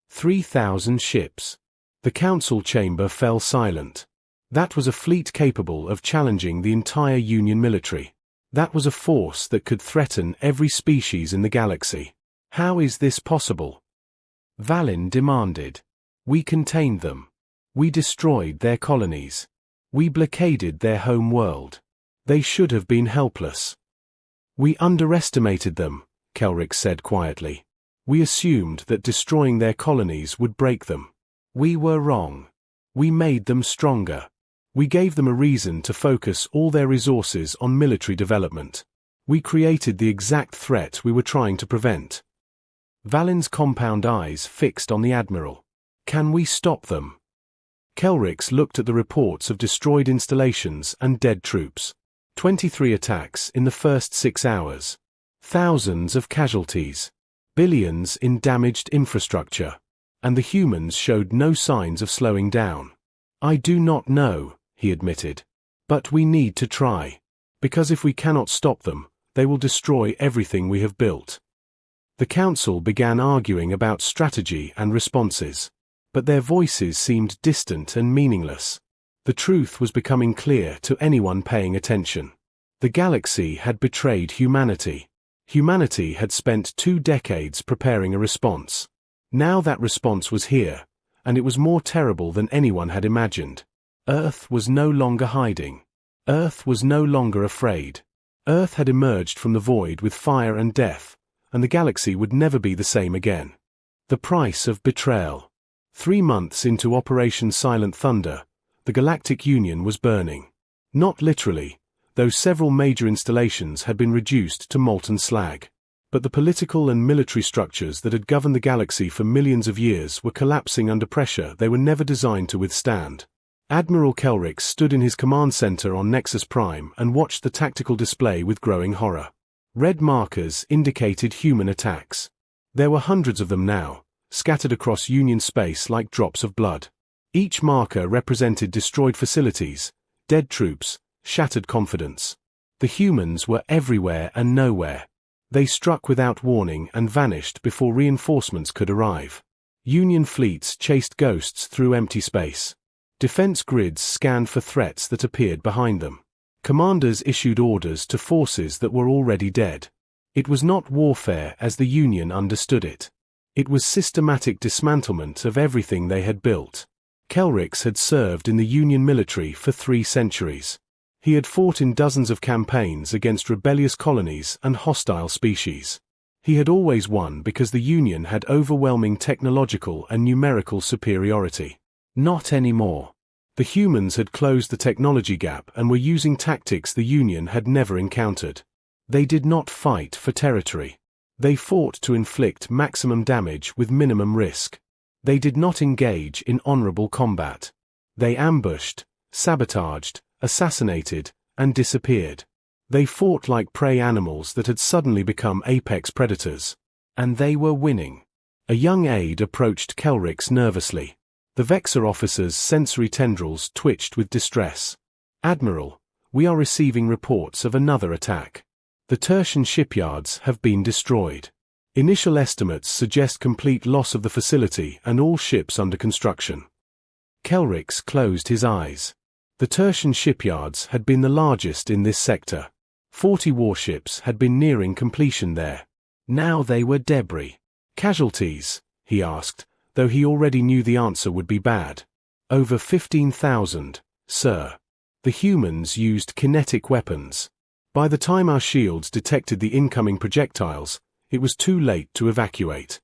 3,000 ships. The council chamber fell silent. That was a fleet capable of challenging the entire Union military. That was a force that could threaten every species in the galaxy. How is this possible? Valin demanded. We contained them. We destroyed their colonies. We blockaded their home world. They should have been helpless. We underestimated them, Kelrix said quietly. We assumed that destroying their colonies would break them. We were wrong. We made them stronger. We gave them a reason to focus all their resources on military development. We created the exact threat we were trying to prevent. Valin's compound eyes fixed on the Admiral. Can we stop them? Kelrix looked at the reports of destroyed installations and dead troops. 23 attacks in the first 6 hours. Thousands of casualties. Billions in damaged infrastructure. And the humans showed no signs of slowing down. I do not know, he admitted. But we need to try. Because if we cannot stop them, they will destroy everything we have built. The council began arguing about strategy and responses. But their voices seemed distant and meaningless. The truth was becoming clear to anyone paying attention. The galaxy had betrayed humanity. Humanity had spent 2 decades preparing a response. Now that response was here, and it was more terrible than anyone had imagined. Earth was no longer hiding. Earth was no longer afraid. Earth had emerged from the void with fire and death, and the galaxy would never be the same again. The price of betrayal. 3 months into Operation Silent Thunder, the Galactic Union was burning. Not literally, though several major installations had been reduced to molten slag. But the political and military structures that had governed the galaxy for millions of years were collapsing under pressure they were never designed to withstand. Admiral Kelrix stood in his command center on Nexus Prime and watched the tactical display with growing horror. Red markers indicated human attacks. There were hundreds of them now, scattered across Union space like drops of blood. Each marker represented destroyed facilities, dead troops, shattered confidence. The humans were everywhere and nowhere. They struck without warning and vanished before reinforcements could arrive. Union fleets chased ghosts through empty space. Defense grids scanned for threats that appeared behind them. Commanders issued orders to forces that were already dead. It was not warfare as the Union understood it. It was systematic dismantlement of everything they had built. Kelrix had served in the Union military for 3 centuries. He had fought in dozens of campaigns against rebellious colonies and hostile species. He had always won because the Union had overwhelming technological and numerical superiority. Not anymore. The humans had closed the technology gap and were using tactics the Union had never encountered. They did not fight for territory. They fought to inflict maximum damage with minimum risk. They did not engage in honorable combat. They ambushed, sabotaged, assassinated, and disappeared. They fought like prey animals that had suddenly become apex predators. And they were winning. A young aide approached Kelrix nervously. The Vexor officer's sensory tendrils twitched with distress. Admiral, we are receiving reports of another attack. The Tertian shipyards have been destroyed. Initial estimates suggest complete loss of the facility and all ships under construction. Kelrix closed his eyes. The Tertian shipyards had been the largest in this sector. 40 warships had been nearing completion there. Now they were debris. Casualties, he asked, though he already knew the answer would be bad. Over 15,000, sir. The humans used kinetic weapons. By the time our shields detected the incoming projectiles, it was too late to evacuate.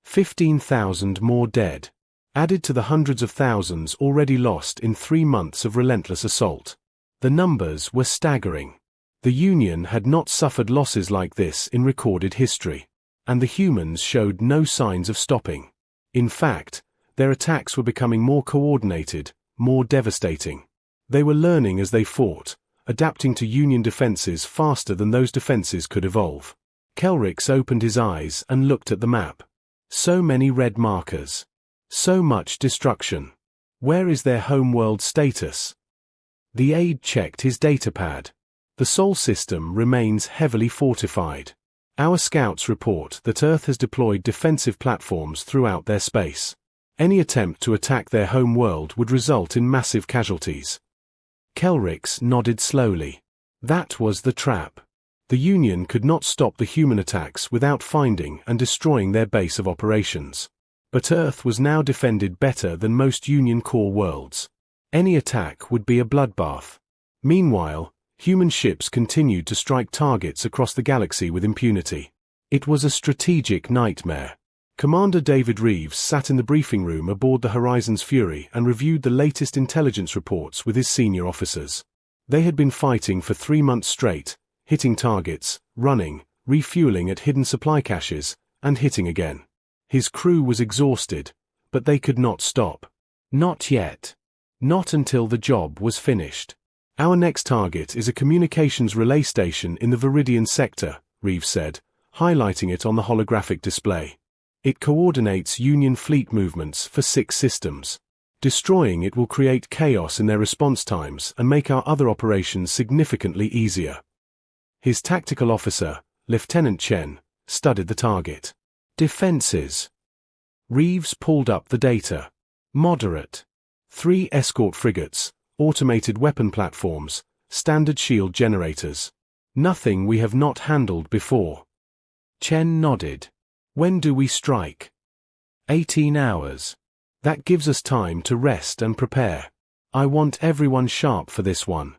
15,000 more dead. Added to the hundreds of thousands already lost in 3 months of relentless assault. The numbers were staggering. The Union had not suffered losses like this in recorded history, and the humans showed no signs of stopping. In fact, their attacks were becoming more coordinated, more devastating. They were learning as they fought, adapting to Union defenses faster than those defenses could evolve. Kelrix opened his eyes and looked at the map. So many red markers. So much destruction. Where is their homeworld status? The aide checked his datapad. The Sol system remains heavily fortified. Our scouts report that Earth has deployed defensive platforms throughout their space. Any attempt to attack their home world would result in massive casualties. Kelrix nodded slowly. That was the trap. The Union could not stop the human attacks without finding and destroying their base of operations. But Earth was now defended better than most Union core worlds. Any attack would be a bloodbath. Meanwhile, human ships continued to strike targets across the galaxy with impunity. It was a strategic nightmare. Commander David Reeves sat in the briefing room aboard the Horizon's Fury and reviewed the latest intelligence reports with his senior officers. They had been fighting for 3 months straight, hitting targets, running, refueling at hidden supply caches, and hitting again. His crew was exhausted, but they could not stop. Not yet. Not until the job was finished. Our next target is a communications relay station in the Viridian sector, Reeves said, highlighting it on the holographic display. It coordinates Union fleet movements for 6 systems. Destroying it will create chaos in their response times and make our other operations significantly easier. His tactical officer, Lieutenant Chen, studied the target. Defenses. Reeves pulled up the data. Moderate. 3 escort frigates, automated weapon platforms, standard shield generators. Nothing we have not handled before. Chen nodded. When do we strike? 18 hours. That gives us time to rest and prepare. I want everyone sharp for this one.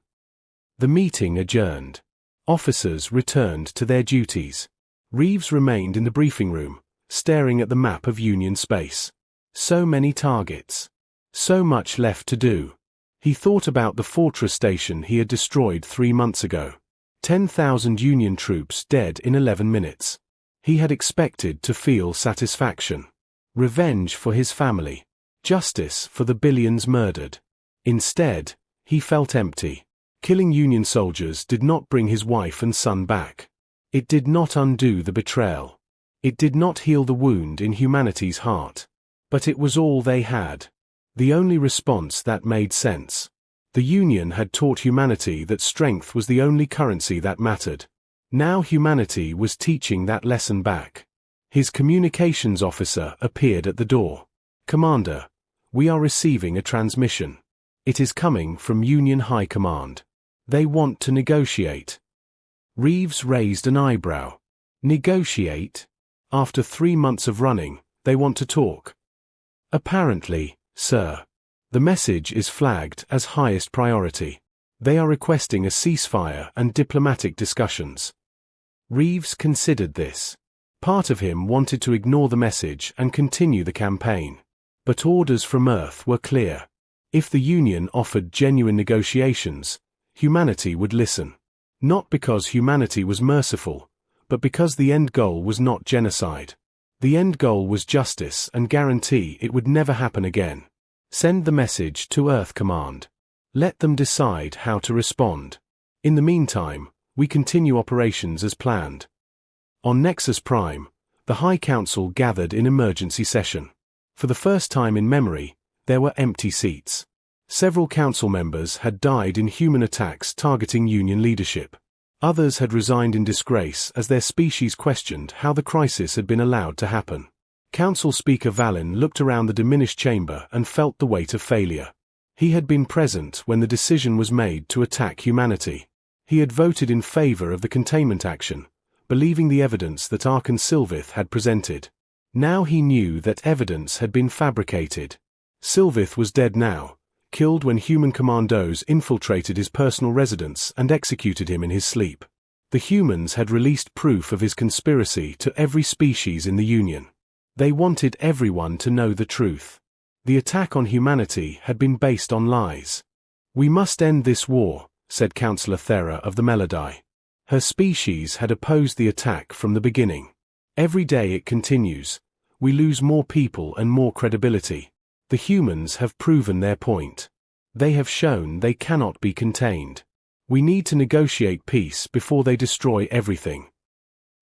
The meeting adjourned. Officers returned to their duties. Reeves remained in the briefing room, staring at the map of Union space. So many targets. So much left to do. He thought about the fortress station he had destroyed 3 months ago. 10,000 Union troops dead in 11 minutes. He had expected to feel satisfaction. Revenge for his family. Justice for the billions murdered. Instead, he felt empty. Killing Union soldiers did not bring his wife and son back. It did not undo the betrayal. It did not heal the wound in humanity's heart. But it was all they had. The only response that made sense. The Union had taught humanity that strength was the only currency that mattered. Now humanity was teaching that lesson back. His communications officer appeared at the door. Commander, we are receiving a transmission. It is coming from Union High Command. They want to negotiate. Reeves raised an eyebrow. Negotiate? After 3 months of running, they want to talk. Apparently, sir. The message is flagged as highest priority. They are requesting a ceasefire and diplomatic discussions. Reeves considered this. Part of him wanted to ignore the message and continue the campaign. But orders from Earth were clear. If the Union offered genuine negotiations, humanity would listen. Not because humanity was merciful, but because the end goal was not genocide. The end goal was justice and guarantee it would never happen again. Send the message to Earth Command. Let them decide how to respond. In the meantime, we continue operations as planned. On Nexus Prime, the High Council gathered in emergency session. For the first time in memory, there were empty seats. Several council members had died in human attacks targeting Union leadership. Others had resigned in disgrace as their species questioned how the crisis had been allowed to happen. Council Speaker Valin looked around the diminished chamber and felt the weight of failure. He had been present when the decision was made to attack humanity. He had voted in favor of the containment action, believing the evidence that Archon Sylvith had presented. Now he knew that evidence had been fabricated. Sylvith was dead now, killed when human commandos infiltrated his personal residence and executed him in his sleep. The humans had released proof of his conspiracy to every species in the Union. They wanted everyone to know the truth. The attack on humanity had been based on lies. We must end this war, said Councillor Thera of the Melody. Her species had opposed the attack from the beginning. Every day it continues. We lose more people and more credibility. The humans have proven their point. They have shown they cannot be contained. We need to negotiate peace before they destroy everything.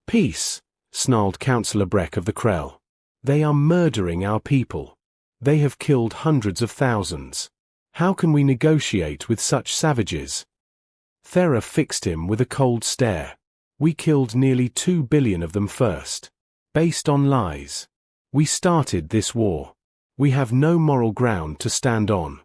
Peace, snarled Councillor Breck of the Krell. They are murdering our people. They have killed hundreds of thousands. How can we negotiate with such savages? Thera fixed him with a cold stare. We killed nearly 2 billion of them first. Based on lies. We started this war. We have no moral ground to stand on.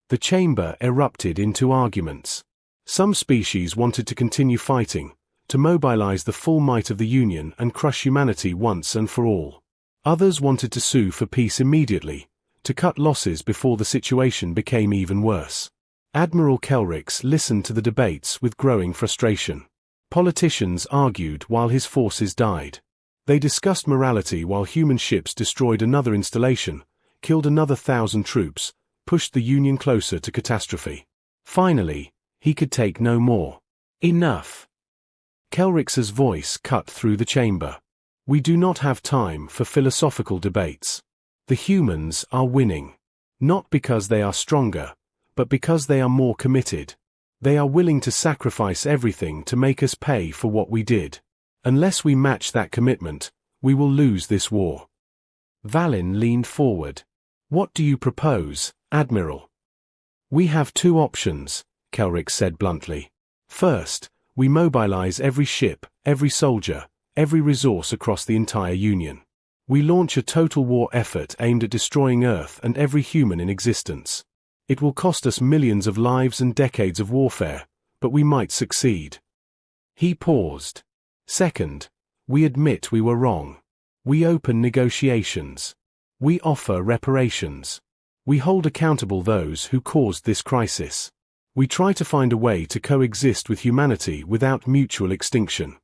The chamber erupted into arguments. Some species wanted to continue fighting, to mobilize the full might of the Union and crush humanity once and for all. Others wanted to sue for peace immediately, to cut losses before the situation became even worse. Admiral Kelrix listened to the debates with growing frustration. Politicians argued while his forces died. They discussed morality while human ships destroyed another installation, killed another 1,000 troops, pushed the Union closer to catastrophe. Finally, he could take no more. Enough. Kelrix's voice cut through the chamber. We do not have time for philosophical debates. The humans are winning. Not because they are stronger, but because they are more committed. They are willing to sacrifice everything to make us pay for what we did. Unless we match that commitment, we will lose this war. Valin leaned forward. What do you propose, Admiral? We have two options, Kelrix said bluntly. First, we mobilize every ship, every soldier, every resource across the entire Union. We launch a total war effort aimed at destroying Earth and every human in existence. It will cost us millions of lives and decades of warfare, but we might succeed. He paused. Second, we admit we were wrong. We open negotiations. We offer reparations. We hold accountable those who caused this crisis. We try to find a way to coexist with humanity without mutual extinction.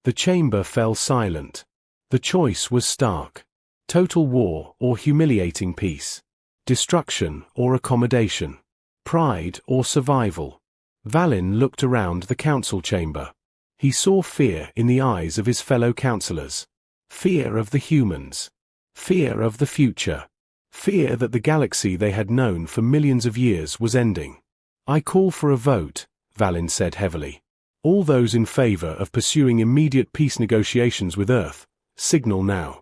The chamber fell silent. The choice was stark. Total war or humiliating peace. Destruction or accommodation. Pride or survival. Valin looked around the council chamber. He saw fear in the eyes of his fellow councillors. Fear of the humans. Fear of the future. Fear that the galaxy they had known for millions of years was ending. I call for a vote, Valin said heavily. All those in favor of pursuing immediate peace negotiations with Earth, signal now.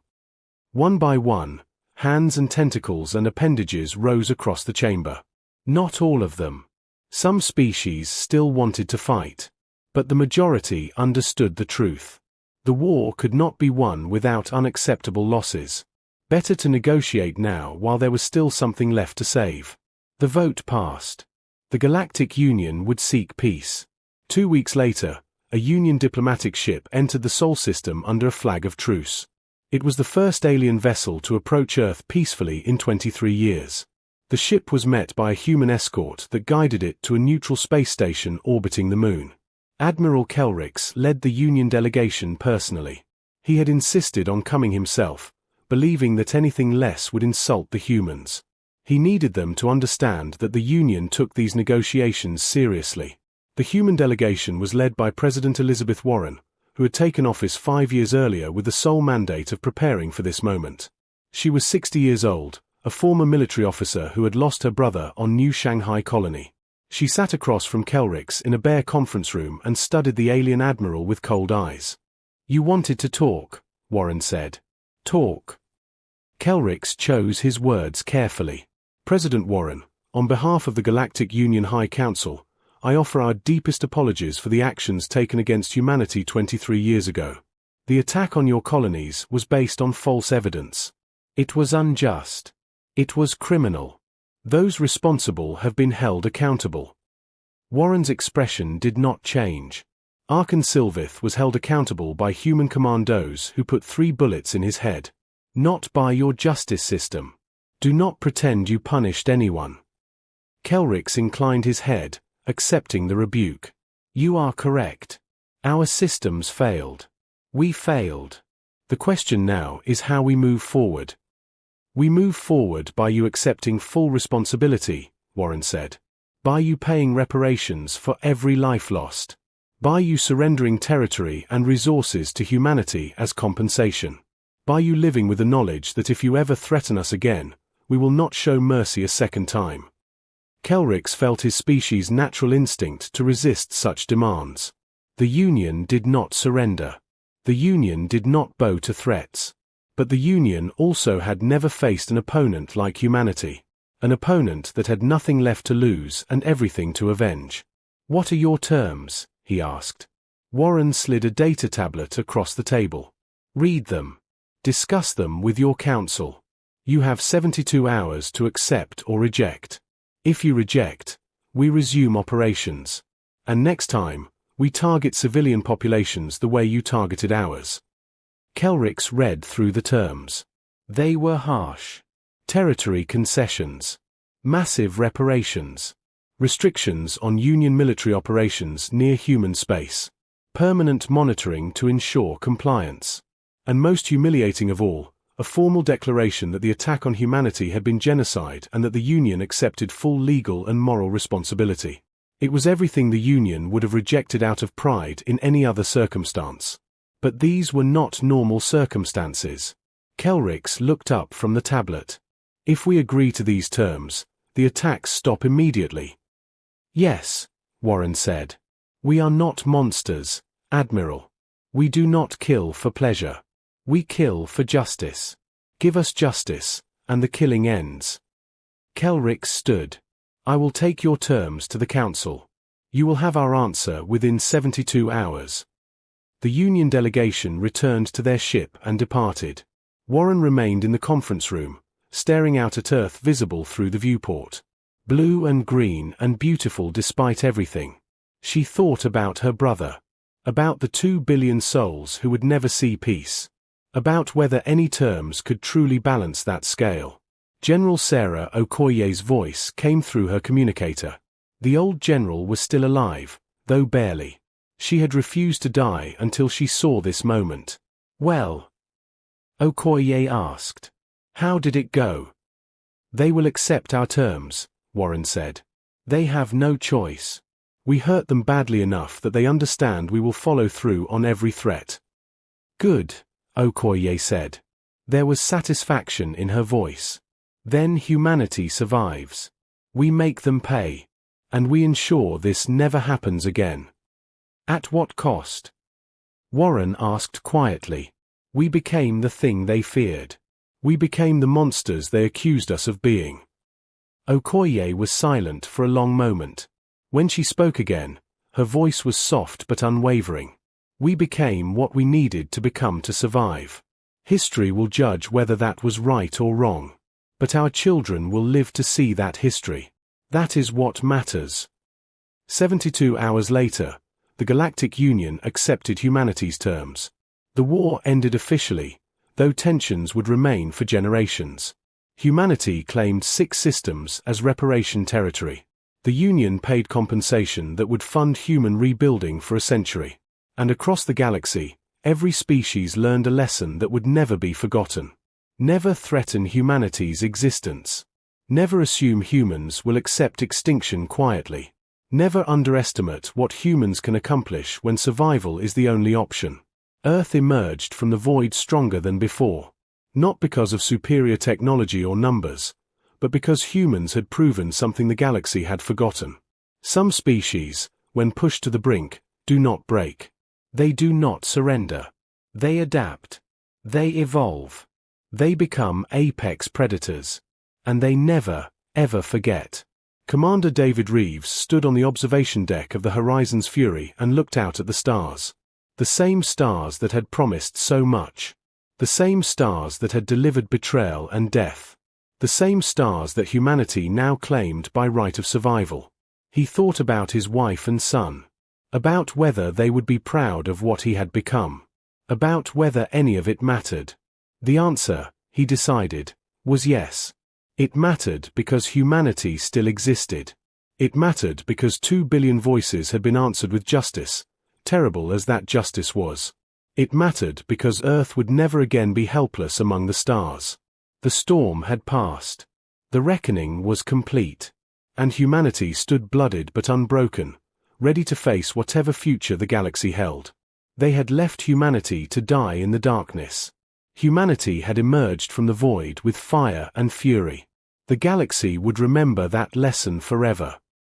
One by one, hands and tentacles and appendages rose across the chamber. Not all of them. Some species still wanted to fight. But the majority understood the truth. The war could not be won without unacceptable losses. Better to negotiate now while there was still something left to save. The vote passed. The Galactic Union would seek peace. 2 weeks later, a Union diplomatic ship entered the Sol system under a flag of truce. It was the first alien vessel to approach Earth peacefully in 23 years. The ship was met by a human escort that guided it to a neutral space station orbiting the Moon. Admiral Kelrix led the Union delegation personally. He had insisted on coming himself, believing that anything less would insult the humans. He needed them to understand that the Union took these negotiations seriously. The human delegation was led by President Elizabeth Warren, who had taken office 5 years earlier with the sole mandate of preparing for this moment. She was 60 years old, a former military officer who had lost her brother on New Shanghai colony. She sat across from Kelrix in a bare conference room and studied the alien admiral with cold eyes. You wanted to talk, Warren said. Talk. Kelrix chose his words carefully. President Warren, on behalf of the Galactic Union High Council, I offer our deepest apologies for the actions taken against humanity 23 years ago. The attack on your colonies was based on false evidence. It was unjust. It was criminal. Those responsible have been held accountable. Warren's expression did not change. Arkan Sylvith was held accountable by human commandos who put 3 bullets in his head. Not by your justice system. Do not pretend you punished anyone. Kelrix inclined his head, accepting the rebuke. You are correct. Our systems failed. We failed. The question now is how we move forward. We move forward by you accepting full responsibility, Warren said. By you paying reparations for every life lost. By you surrendering territory and resources to humanity as compensation. By you living with the knowledge that if you ever threaten us again, we will not show mercy a second time. Kelrix felt his species' natural instinct to resist such demands. The Union did not surrender. The Union did not bow to threats. But the Union also had never faced an opponent like humanity. An opponent that had nothing left to lose and everything to avenge. What are your terms? He asked. Warren slid a data tablet across the table. Read them. Discuss them with your council. You have 72 hours to accept or reject. If you reject, we resume operations. And next time, we target civilian populations the way you targeted ours. Kelrix read through the terms. They were harsh. Territory concessions. Massive reparations. Restrictions on Union military operations near human space. Permanent monitoring to ensure compliance. And most humiliating of all, a formal declaration that the attack on humanity had been genocide and that the Union accepted full legal and moral responsibility. It was everything the Union would have rejected out of pride in any other circumstance. But these were not normal circumstances. Kelrix looked up from the tablet. If we agree to these terms, the attacks stop immediately. Yes, Warren said. We are not monsters, Admiral. We do not kill for pleasure. We kill for justice. Give us justice, and the killing ends. Kelrix stood. I will take your terms to the Council. You will have our answer within 72 hours. The Union delegation returned to their ship and departed. Warren remained in the conference room, staring out at Earth visible through the viewport. Blue and green and beautiful despite everything. She thought about her brother. About the 2 billion souls who would never see peace. About whether any terms could truly balance that scale. General Sarah Okoye's voice came through her communicator. The old general was still alive, though barely. She had refused to die until she saw this moment. Well? Okoye asked. How did it go? They will accept our terms, Warren said. They have no choice. We hurt them badly enough that they understand we will follow through on every threat. Good, Okoye said. There was satisfaction in her voice. Then humanity survives. We make them pay. And we ensure this never happens again. At what cost? Warren asked quietly. We became the thing they feared. We became the monsters they accused us of being. Okoye was silent for a long moment. When she spoke again, her voice was soft but unwavering. We became what we needed to become to survive. History will judge whether that was right or wrong. But our children will live to see that history. That is what matters. 72 hours later, the Galactic Union accepted humanity's terms. The war ended officially, though tensions would remain for generations. Humanity claimed 6 systems as reparation territory. The Union paid compensation that would fund human rebuilding for a century. And across the galaxy, every species learned a lesson that would never be forgotten. Never threaten humanity's existence. Never assume humans will accept extinction quietly. Never underestimate what humans can accomplish when survival is the only option. Earth emerged from the void stronger than before. Not because of superior technology or numbers, but because humans had proven something the galaxy had forgotten. Some species, when pushed to the brink, do not break. They do not surrender. They adapt. They evolve. They become apex predators. And they never, ever forget. Commander David Reeves stood on the observation deck of the Horizon's Fury and looked out at the stars. The same stars that had promised so much. The same stars that had delivered betrayal and death. The same stars that humanity now claimed by right of survival. He thought about his wife and son. About whether they would be proud of what he had become. About whether any of it mattered. The answer, he decided, was yes. It mattered because humanity still existed. It mattered because 2 billion voices had been answered with justice, terrible as that justice was. It mattered because Earth would never again be helpless among the stars. The storm had passed. The reckoning was complete. And humanity stood blooded but unbroken, ready to face whatever future the galaxy held. They had left humanity to die in the darkness. Humanity had emerged from the void with fire and fury. The galaxy would remember that lesson forever.